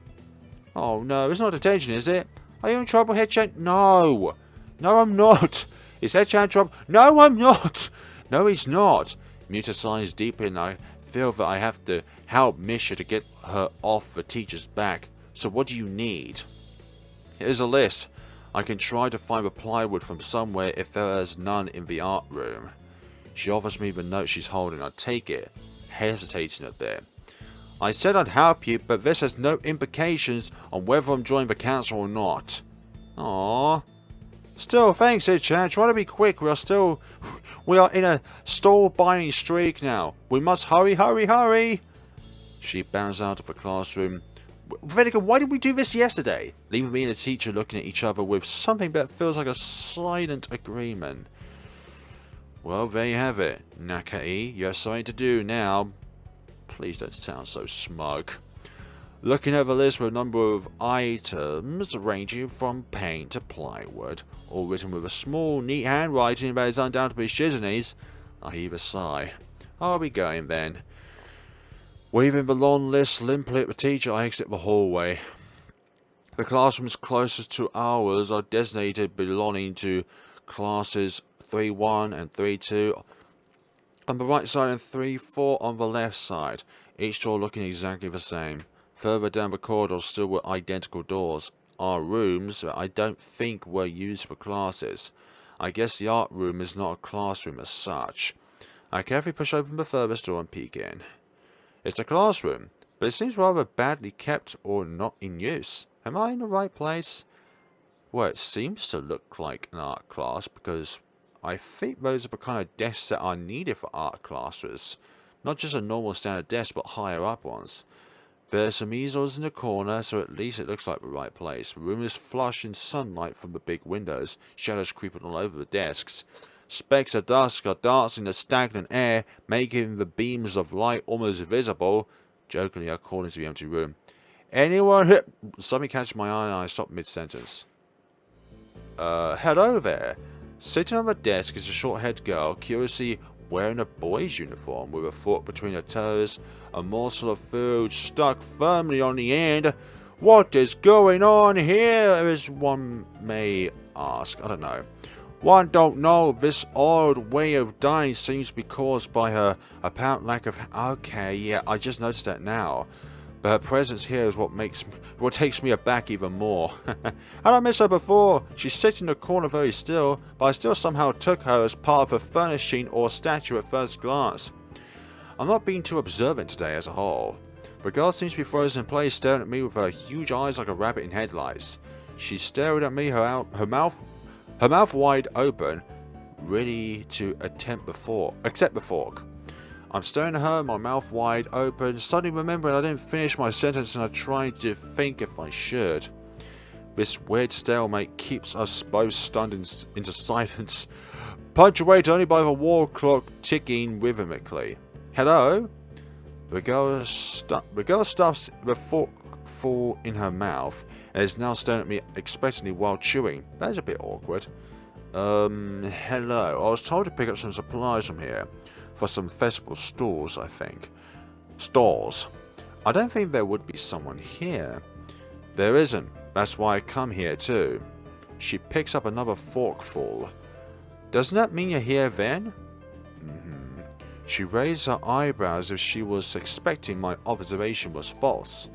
Oh no, it's not detention, is it? Are you in trouble, Head-chan? No. No, I'm not. Is Head-chan in trouble? No, I'm not. No, he's not. Muta sighs deeply and I feel that I have to help Misha to get her off the teacher's back. So what do you need? Here's a list. I can try to find the plywood from somewhere if there is none in the art room. She offers me the note she's holding. I take it, hesitating a bit. I said I'd help you, but this has no implications on whether I'm joining the council or not. Aww. Still, thanks, Chan. Try to be quick. We are in a stall buying streak now. We must hurry, hurry, hurry. She bounds out of the classroom. Venica, why did we do this yesterday? Leaving me and the teacher looking at each other with something that feels like a silent agreement. Well, there you have it. Nakai, you have something to do now. Please don't sound so smug. Looking at the list with a number of items ranging from paint to plywood, all written with a small, neat handwriting that is undoubtedly Shizune's, I heave a sigh. I'll be going then. Waving the long list limply at the teacher, I exit the hallway. The classrooms closest to ours are designated belonging to classes 3-1 and 3-2 on the right side and 3-4 on the left side, each door looking exactly the same. Further down the corridor still were identical doors. Our rooms that I don't think were used for classes. I guess the art room is not a classroom as such. I carefully push open the furthest door and peek in. It's a classroom, but it seems rather badly kept or not in use. Am I in the right place? Well, it seems to look like an art class because I think those are the kind of desks that are needed for art classes. Not just a normal standard desk, but higher up ones. There's some easels in the corner, so at least it looks like the right place. The room is flush in sunlight from the big windows, shadows creeping all over the desks. Specks of dust are dancing in the stagnant air, making the beams of light almost visible. Jokingly, I call into the empty room. Anyone here? Something catches my eye and I stop mid-sentence. Hello there. Sitting on the desk is a short-haired girl, curiously wearing a boy's uniform with a fork between her toes, a morsel of food stuck firmly on the end. What is going on here, as one may ask? I don't know. One don't know. This odd way of dying seems to be caused by her apparent lack of... Okay, yeah, I just noticed that now. But her presence here is what takes me aback even more. And I miss her before. She's sitting in the corner very still, but I still somehow took her as part of a furnishing or statue at first glance. I'm not being too observant today as a whole. The girl seems to be frozen in place, staring at me with her huge eyes like a rabbit in headlights. She's staring at me, her mouth wide open, ready to accept the fork. I'm staring at her, my mouth wide open, suddenly remembering I didn't finish my sentence and I'm trying to think if I should. This weird stalemate keeps us both stunned into silence, punctuated only by the wall clock ticking rhythmically. Hello? The girl stuffs the forkful in her mouth and is now staring at me expectantly while chewing. That is a bit awkward. Hello. I was told to pick up some supplies from here. For some festival stalls, I think. Stalls. I don't think there would be someone here. There isn't. That's why I come here too. She picks up another forkful. Doesn't that mean you're here then? She raised her eyebrows as she was expecting my observation was false.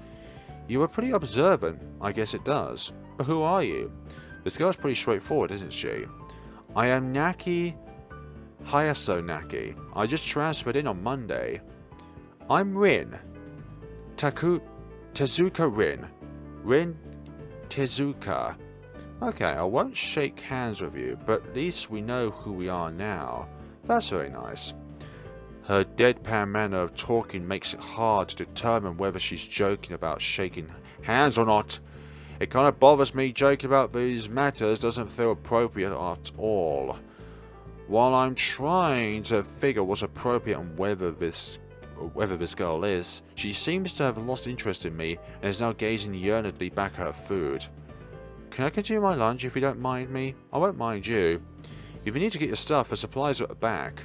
You were pretty observant. I guess it does. But who are you? This girl's pretty straightforward, isn't she? I am Hisao Nakai. I just transferred in on Monday. I'm Rin. Tezuka Rin. Rin Tezuka. Okay, I won't shake hands with you, but at least we know who we are now. That's very nice. Her deadpan manner of talking makes it hard to determine whether she's joking about shaking hands or not. It kind of bothers me. Joking about these matters doesn't feel appropriate at all. While I'm trying to figure what's appropriate and whether this girl is, she seems to have lost interest in me and is now gazing yearningly back at her food. Can I continue my lunch if you don't mind me? I won't mind you. If you need to get your stuff, the supplies are at the back.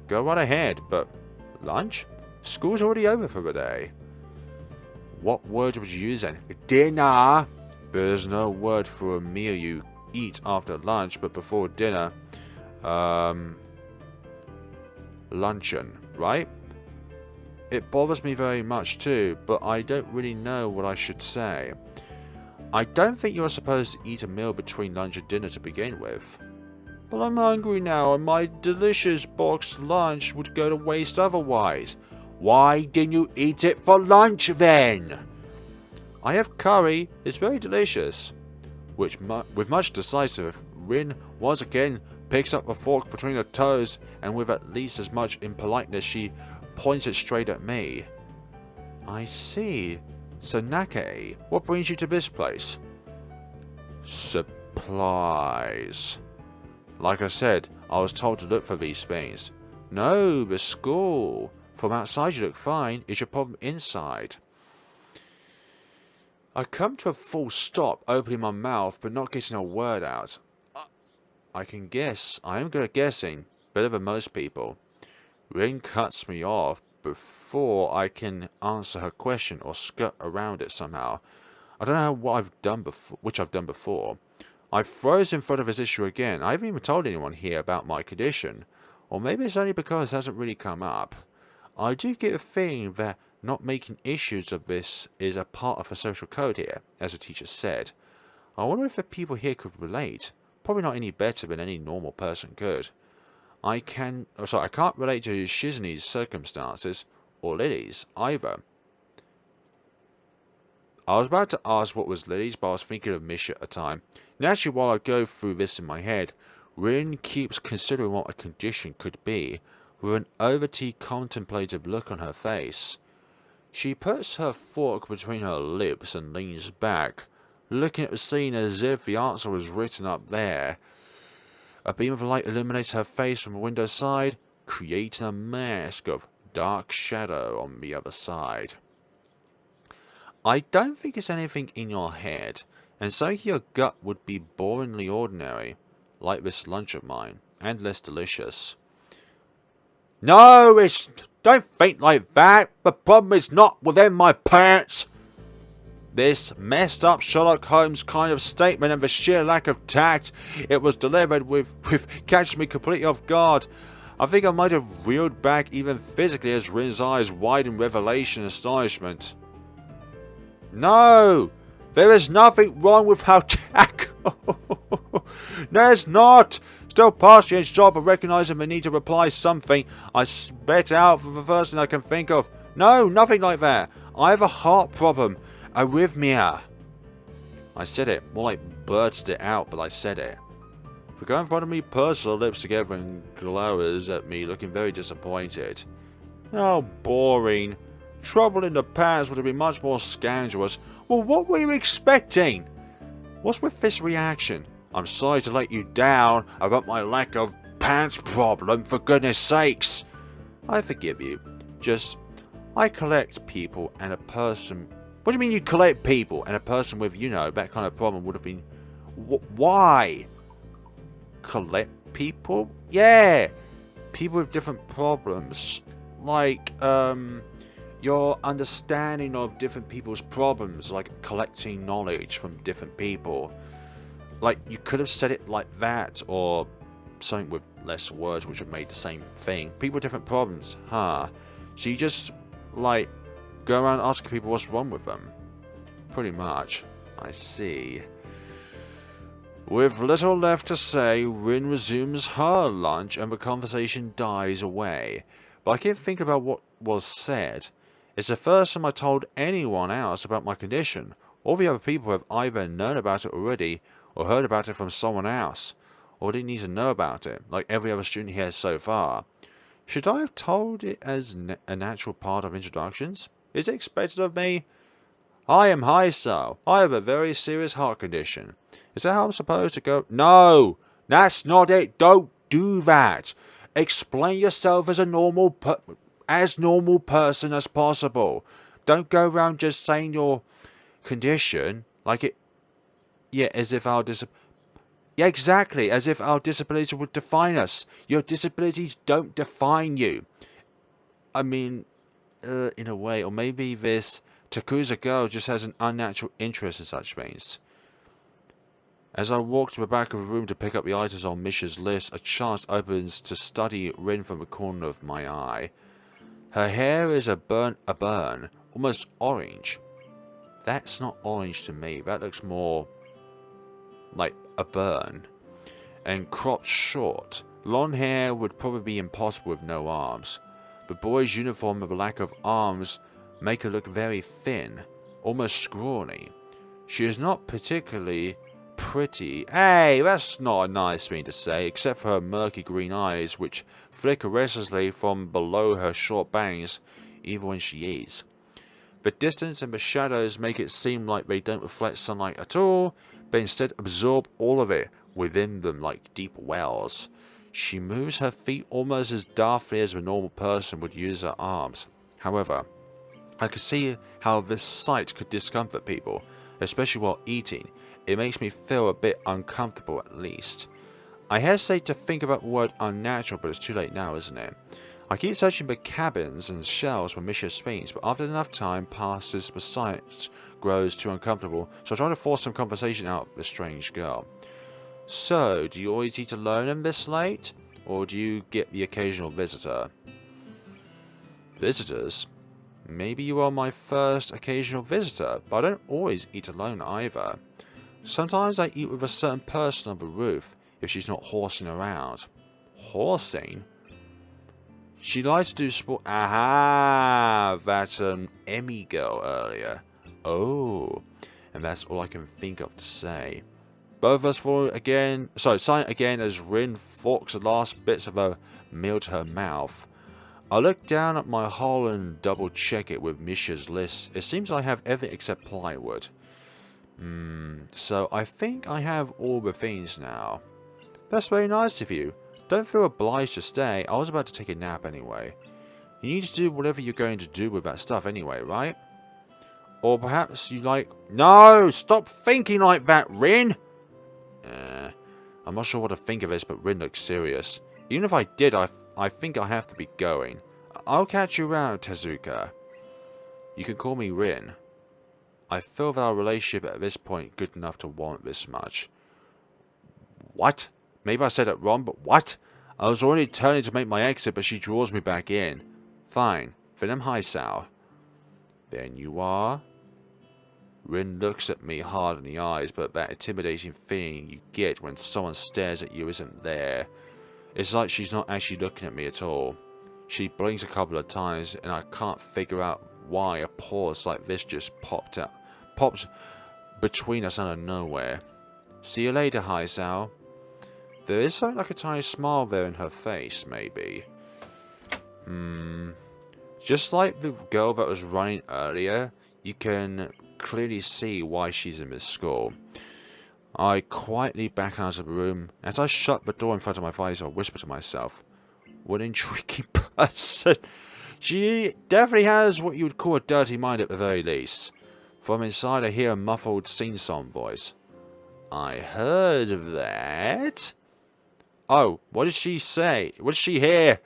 Go right ahead, but lunch? School's already over for the day. What word would you use then? Dinner! There's no word for a meal you eat after lunch, but before dinner. Luncheon, right? It bothers me very much too, but I don't really know what I should say. I don't think you're supposed to eat a meal between lunch and dinner to begin with. But I'm hungry now and my delicious boxed lunch would go to waste otherwise. Why didn't you eat it for lunch then? I have curry, it's very delicious. With much decisive, Rin once again picks up a fork between her toes, and with at least as much impoliteness she points it straight at me. I see. So Nakai, what brings you to this place? Supplies. Like I said, I was told to look for these things. No, the school. From outside you look fine. Is your problem inside? I come to a full stop, opening my mouth but not getting a word out. I can guess. I am good at guessing. Better than most people. Rin cuts me off before I can answer her question or skirt around it somehow. I don't know what I've done before. I froze in front of this issue again. I haven't even told anyone here about my condition. Or maybe it's only because it hasn't really come up. I do get a feeling that not making issues of this is a part of the social code here, as the teacher said. I wonder if the people here could relate. Probably not any better than any normal person could. I can't relate to Shizune's circumstances, or Lily's, either. I was about to ask what was Lily's, but I was thinking of Misha at the time. Naturally, while I go through this in my head, Rin keeps considering what a condition could be, with an overtly contemplative look on her face. She puts her fork between her lips and leans back, looking at the scene as if the answer was written up there. A beam of light illuminates her face from the window side, creating a mask of dark shadow on the other side. I don't think it's anything in your head, and so your gut would be boringly ordinary, like this lunch of mine, and less delicious. No, don't think like that. The problem is not within my pants. This messed up Sherlock Holmes kind of statement and the sheer lack of tact it was delivered with catching me completely off guard. I think I might have reeled back even physically as Rin's eyes widened revelation and astonishment. No! There is nothing wrong with how Jack... There's not! Still partially in shock but recognizing the need to reply something, I spat out for the first thing I can think of. No, nothing like that. I have a heart problem. Arrhythmia. I said it. More like blurted it out, but I said it. The guy in front of me pursed her lips together and glowers at me, looking very disappointed. How boring. Trouble in the past would have been much more scandalous. Well, what were you expecting? What's with this reaction? I'm sorry to let you down about my lack of pants problem, for goodness sakes. I forgive you. Just, I collect people and a person... What do you mean you collect people and a person with, you know, that kind of problem would have been... Why? Collect people? Yeah! People with different problems. Like, your understanding of different people's problems, like collecting knowledge from different people. Like, you could have said it like that, or something with less words which have made the same thing. People with different problems, huh? So you just, like, go around asking people what's wrong with them. Pretty much. I see. With little left to say, Rin resumes her lunch and the conversation dies away. But I keep thinking about what was said. It's the first time I told anyone else about my condition. All the other people have either known about it already, or heard about it from someone else, or didn't need to know about it, like every other student here so far. Should I have told it as a natural part of introductions? Is it expected of me? I am Hisao. I have a very serious heart condition. Is that how I'm supposed to go? No! That's not it! Don't do that! Explain yourself as a normal person as possible. Don't go around just saying your condition like it... Yeah, as if our Yeah, exactly, as if our disabilities would define us. Your disabilities don't define you. I mean, in a way, or maybe this Takuza girl just has an unnatural interest in such things. As I walk to the back of the room to pick up the items on Misha's list, a chance opens to study Rin from the corner of my eye. Her hair is a burn, almost orange. That's not orange to me, that looks more like a burn. And cropped short. Long hair would probably be impossible with no arms. The boy's uniform and the lack of arms make her look very thin, almost scrawny. She is not particularly pretty. Hey, that's not a nice thing to say, except for her murky green eyes, which flicker restlessly from below her short bangs, even when she eats. The distance and the shadows make it seem like they don't reflect sunlight at all, but instead absorb all of it within them like deep wells. She moves her feet almost as daftly as a normal person would use her arms. However, I could see how this sight could discomfort people, especially while eating. It makes me feel a bit uncomfortable at least. I hesitate to think about the word unnatural, but it's too late now, isn't it? I keep searching for cabins and shelves when Misha speaks, but after enough time passes, the sight grows too uncomfortable, so I try to force some conversation out of the strange girl. So, do you always eat alone and this late? Or do you get the occasional visitor? Visitors? Maybe you are my first occasional visitor, but I don't always eat alone either. Sometimes I eat with a certain person on the roof, if she's not horsing around. Horsing? She likes to do sport. Aha! That Emmy girl earlier. Oh. And that's all I can think of to say. Both of us fall again. Sorry, silent again as Rin forks the last bits of her meal to her mouth. I look down at my hole and double check it with Misha's list. It seems I have everything except plywood. So I think I have all the things now. That's very nice of you. Don't feel obliged to stay. I was about to take a nap anyway. You need to do whatever you're going to do with that stuff anyway, right? Or perhaps you like... No! Stop thinking like that, Rin! I'm not sure what to think of this, but Rin looks serious. Even if I did, I think I have to be going. I'll catch you around, Tezuka. You can call me Rin. I feel that our relationship at this point good enough to warrant this much. What? Maybe I said it wrong, but what? I was already turning to make my exit, but she draws me back in. Fine. Then I'm Hisao. Then you are? Rin looks at me hard in the eyes, but that intimidating feeling you get when someone stares at you isn't there. It's like she's not actually looking at me at all. She blinks a couple of times, and I can't figure out why a pause like this just popped between us out of nowhere. See you later, Hisao. There is something like a tiny smile there in her face, maybe. Just like the girl that was running earlier, you can clearly see why she's in this school. I quietly back out of the room. As I shut the door in front of my face, I whisper to myself, what an intriguing person. She definitely has what you would call a dirty mind at the very least. From inside I hear a muffled sing-song voice. I heard of that. Oh, what did she say? What did she hear?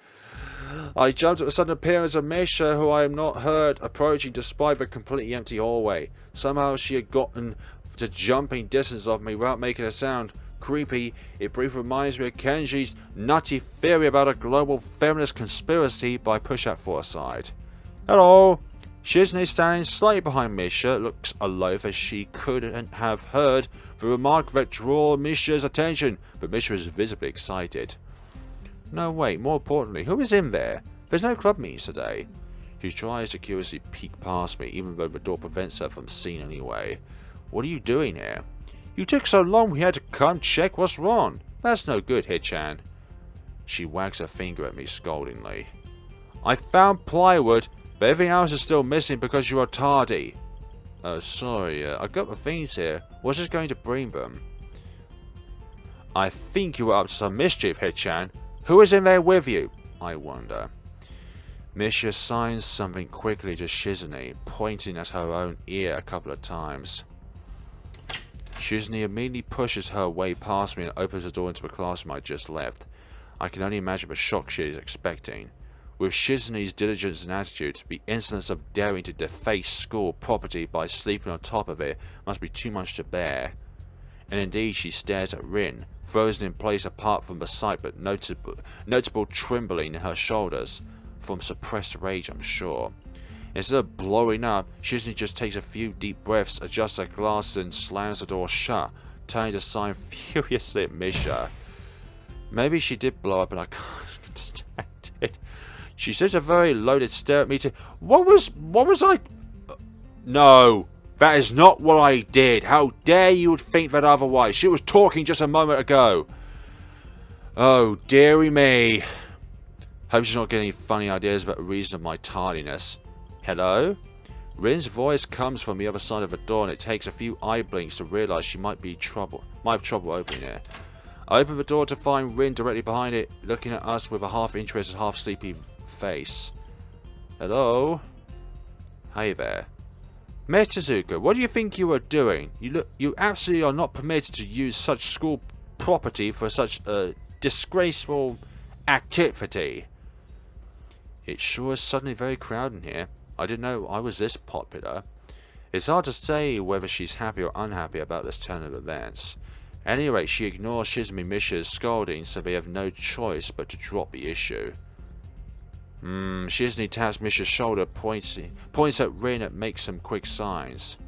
I jumped at the sudden appearance of Misha, who I am not heard, approaching despite the completely empty hallway. Somehow she had gotten to jumping distance of me without making a sound. Creepy, it briefly reminds me of Kenji's nutty theory about a global feminist conspiracy, but I push that for aside. Hello! Shizune, standing slightly behind Misha, looks aloof as she couldn't have heard the remark that drew Misha's attention, but Misha is visibly excited. No, wait, more importantly, who is in there? There's no club meetings today. She tries to curiously peek past me, even though the door prevents her from seeing anyway. What are you doing here? You took so long we had to come check what's wrong. That's no good, Hichan. She wags her finger at me scoldingly. I found plywood, but everything else is still missing because you are tardy. Sorry, I got the things here. Was just going to bring them. I think you were up to some mischief, Hichan. Who is in there with you? I wonder. Misha signs something quickly to Shizune, pointing at her own ear a couple of times. Shizune immediately pushes her way past me and opens the door into the classroom I just left. I can only imagine the shock she is expecting. With Shizune's diligence and attitude, the insolence of daring to deface school property by sleeping on top of it must be too much to bear. And indeed she stares at Rin, frozen in place apart from the sight but notable trembling in her shoulders. From suppressed rage, I'm sure. Instead of blowing up, Shizune just takes a few deep breaths, adjusts her glasses and slams the door shut, turning to sign furiously at Misha. Maybe she did blow up and I can't stand it. She sits a very loaded stare at me to... What was I... No, that is not what I did. How dare you would think that otherwise. She was talking just a moment ago. Oh, dearie me. Hope she's not getting any funny ideas about the reason of my tardiness. Hello? Rin's voice comes from the other side of the door and it takes a few eye blinks to realise she might have trouble opening it. I open the door to find Rin directly behind it, looking at us with a half-interested, half-sleepy face. Hello? Hey there. Miss Tezuka, what do you think you are doing? You absolutely are not permitted to use such school property for such a disgraceful activity. It sure is suddenly very crowded in here. I didn't know I was this popular. It's hard to say whether she's happy or unhappy about this turn of events. At any rate, she ignores Shizune Misha's scolding, so they have no choice but to drop the issue. Shizune taps Misha's shoulder, points at Rin and makes some quick signs.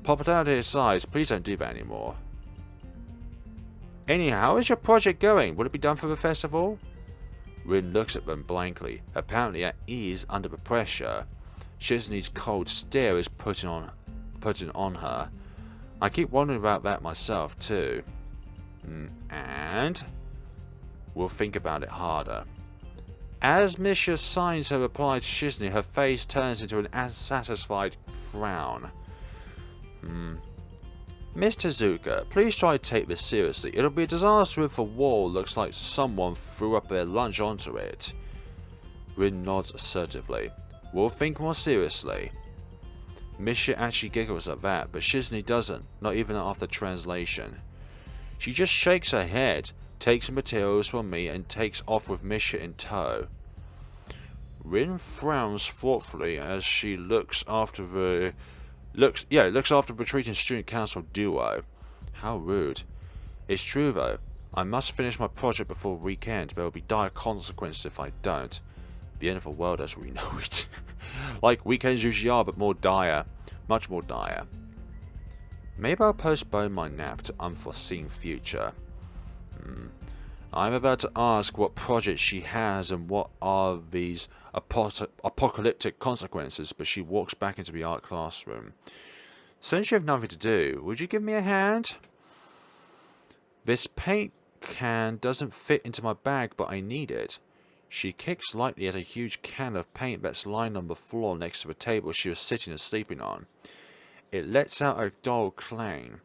Pop it down to his sides, please don't do that anymore. Anyhow, how is your project going? Will it be done for the festival? Rin looks at them blankly, apparently at ease under the pressure. Shizune's cold stare is putting on her. I keep wondering about that myself too. And we'll think about it harder. As Misha signs her reply to Shizney, her face turns into an unsatisfied frown. Miss Tezuka, please try to take this seriously. It'll be a disaster if the wall looks like someone threw up their lunch onto it. Rin nods assertively. We'll think more seriously. Misha actually giggles at that, but Shizney doesn't, not even after translation. She just shakes her head, takes the materials from me, and takes off with Misha in tow. Rin frowns thoughtfully as she looks after the retreating student council duo. How rude. It's true though. I must finish my project before weekend, but there will be dire consequences if I don't. The end of the world as we know it. Like weekends usually are, but more dire. Much more dire. Maybe I'll postpone my nap to unforeseen future. I'm about to ask what project she has and what are these apocalyptic consequences, but she walks back into the art classroom. Since you have nothing to do, would you give me a hand? This paint can doesn't fit into my bag, but I need it. She kicks lightly at a huge can of paint that's lying on the floor next to the table she was sitting and sleeping on. It lets out a dull clang.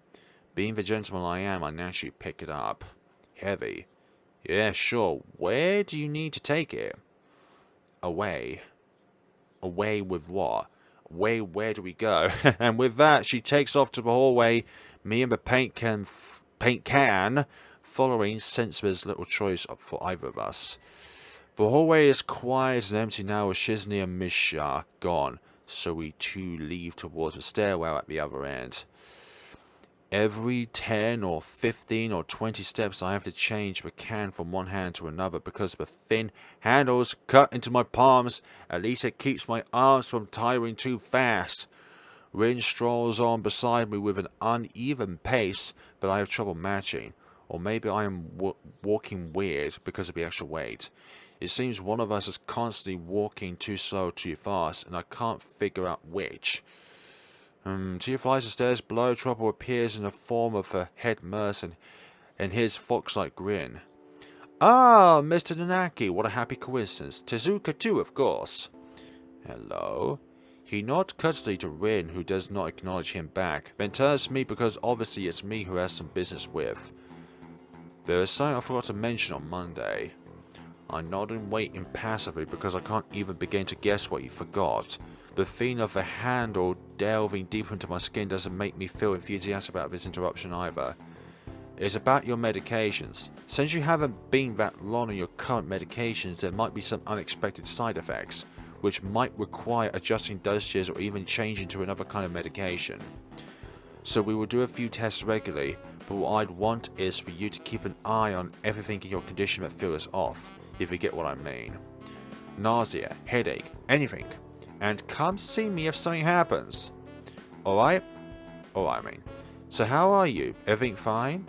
Being the gentleman I am, I naturally pick it up. Heavy. Yeah, sure. Where do you need to take it? Away. Away with what? Away, where do we go? And with that, she takes off to the hallway, me and the paint can following, since there's little choice for either of us. The hallway is quiet and empty now with Shizney and Misha gone, so we too leave towards the stairwell at the other end. Every 10 or 15 or 20 steps I have to change the can from one hand to another because the thin handles cut into my palms. At least it keeps my arms from tiring too fast. Rin strolls on beside me with an uneven pace, but I have trouble matching. Or maybe I am walking weird because of the extra weight. It seems one of us is constantly walking too slow, too fast, and I can't figure out which. Tia flies the stairs below. Trouble appears in the form of her head mercer and his fox-like grin. Ah, Mr. Nanaki, what a happy coincidence. Tezuka too, of course. Hello. He nods courteously to Rin, who does not acknowledge him back, then turns to me because obviously it's me who has some business with. There is something I forgot to mention on Monday. I nod and wait impassively because I can't even begin to guess what you forgot. The feeling of the handle delving deeper into my skin doesn't make me feel enthusiastic about this interruption either. It's about your medications. Since you haven't been that long on your current medications, there might be some unexpected side effects, which might require adjusting dosages or even changing to another kind of medication. So we will do a few tests regularly, but what I'd want is for you to keep an eye on everything in your condition that feels off, if you get what I mean. Nausea, headache, anything. And come see me if something happens. Alright? Alright, So how are you? Everything fine?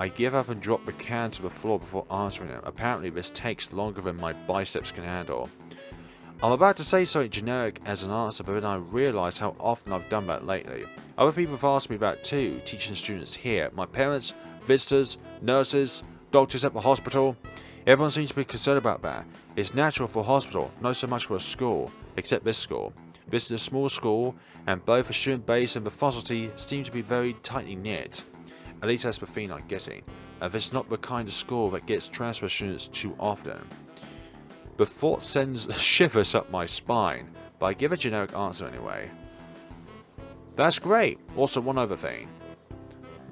I give up and drop the can to the floor before answering him. Apparently this takes longer than my biceps can handle. I'm about to say something generic as an answer, but then I realise how often I've done that lately. Other people have asked me about too, teaching students here. My parents, visitors, nurses, doctors at the hospital. Everyone seems to be concerned about that. It's natural for a hospital, not so much for a school, except this school. This is a small school, and both the student base and the faculty seem to be very tightly knit. At least that's the feeling I'm getting. And this is not the kind of school that gets transfer students too often. The thought sends shivers up my spine, but I give a generic answer anyway. That's great. Also, one other thing.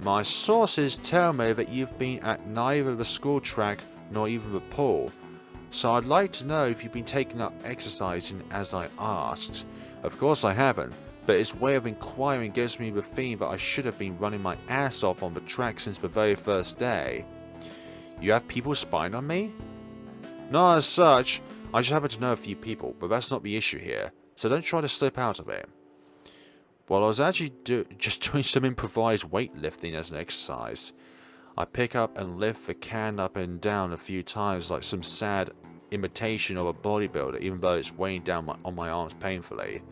My sources tell me that you've been at neither the school track nor even the pool, so I'd like to know if you've been taking up exercising as I asked. Of course I haven't, but its way of inquiring gives me the feeling that I should have been running my ass off on the track since the very first day. You have people spying on me? Not as such, I just happen to know a few people, but that's not the issue here, so don't try to slip out of it. Well, I was actually just doing some improvised weightlifting as an exercise. I pick up and lift the can up and down a few times like some sad imitation of a bodybuilder, even though it's weighing down on my arms painfully.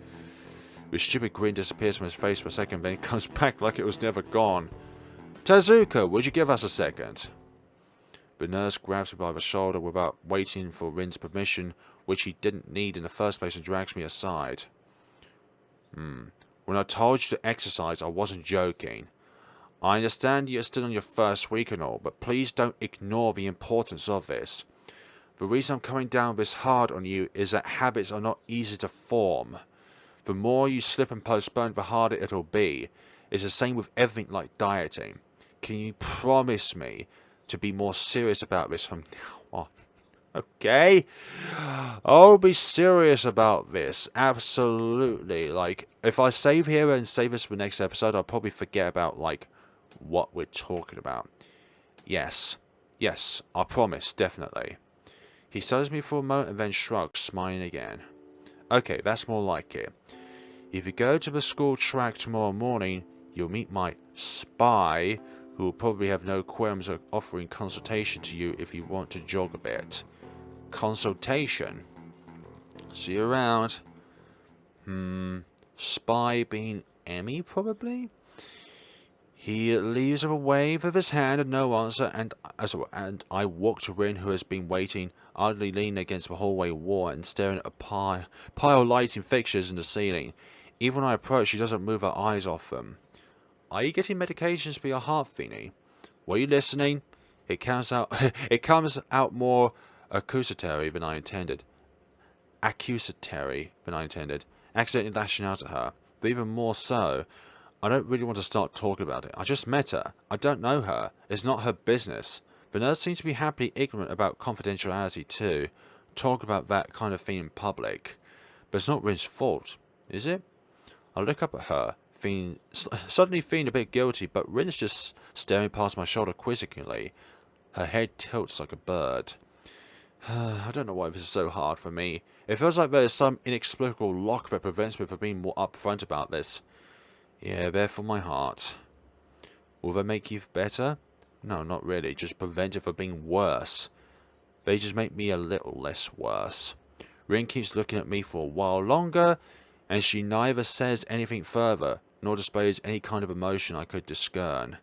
The stupid grin disappears from his face for a second, then it comes back like it was never gone. Tezuka, would you give us a second? The nurse grabs me by the shoulder without waiting for Rin's permission, which he didn't need in the first place, and drags me aside. When I told you to exercise, I wasn't joking. I understand you're still on your first week and all, but please don't ignore the importance of this. The reason I'm coming down this hard on you is that habits are not easy to form. The more you slip and postpone, the harder it'll be. It's the same with everything like dieting. Can you promise me to be more serious about this from now on? Okay? I'll be serious about this. Absolutely. Like, if I save here and save this for the next episode, I'll probably forget about, like, what we're talking about. Yes. Yes, I promise, definitely. He studies me for a moment and then shrugs, smiling again. Okay, that's more like it. If you go to the school track tomorrow morning, you'll meet my spy, who will probably have no qualms of offering consultation to you if you want to jog a bit. Consultation? See you around. Spy being Emmy, probably? He leaves with a wave of his hand and no answer, and I walk to Rin, who has been waiting, idly leaning against the hallway wall and staring at a pile of lighting fixtures in the ceiling. Even when I approach, she doesn't move her eyes off them. Are you getting medications for your heart, Feeny? Were you listening? It comes out more accusatory than I intended. Accidentally lashing out at her. But even more so, I don't really want to start talking about it. I just met her. I don't know her. It's not her business. The nurse seems to be happily ignorant about confidentiality too. Talk about that kind of thing in public. But it's not Rin's fault, is it? I look up at her, suddenly feeling a bit guilty, but Rin's just staring past my shoulder quizzically. Her head tilts like a bird. I don't know why this is so hard for me. It feels like there is some inexplicable lock that prevents me from being more upfront about this. Yeah, therefore my heart. Will they make you better? No, not really. Just prevent it from being worse. They just make me a little less worse. Rin keeps looking at me for a while longer, and she neither says anything further, nor displays any kind of emotion I could discern.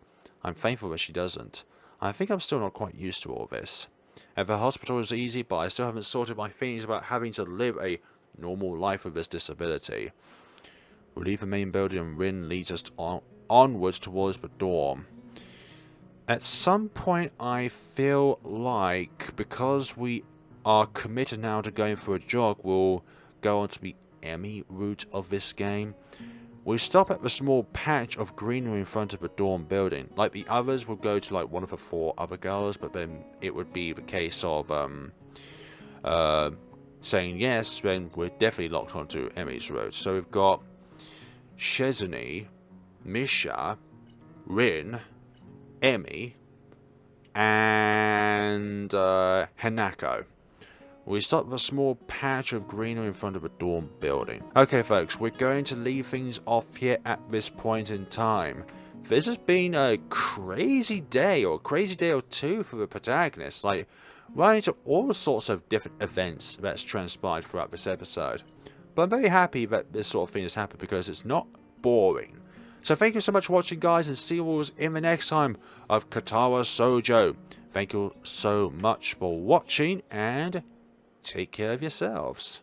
I'm thankful that she doesn't. I think I'm still not quite used to all this. At the hospital is easy, but I still haven't sorted my feelings about having to live a normal life with this disability. We leave the main building and Rin leads us onwards towards the dorm. At some point I feel like, because we are committed now to going for a jog, we'll go on to the Emmy route of this game. We stop at the small patch of greenery in front of the dorm building. Like the others would go to like one of the 4 other girls, but then it would be the case of saying yes, then we're definitely locked onto Emmy's road. So we've got Shizune, Misha, Rin, Emmy, and Hanako. We stop at a small patch of greenery in front of a dorm building. Okay folks, we're going to leave things off here at this point in time. This has been a crazy day, or a crazy day or two for the protagonist. Like, running into all sorts of different events that's transpired throughout this episode. But I'm very happy that this sort of thing has happened because it's not boring. So thank you so much for watching, guys, and see you all in the next time of Katawa Shoujo. Thank you so much for watching, and take care of yourselves.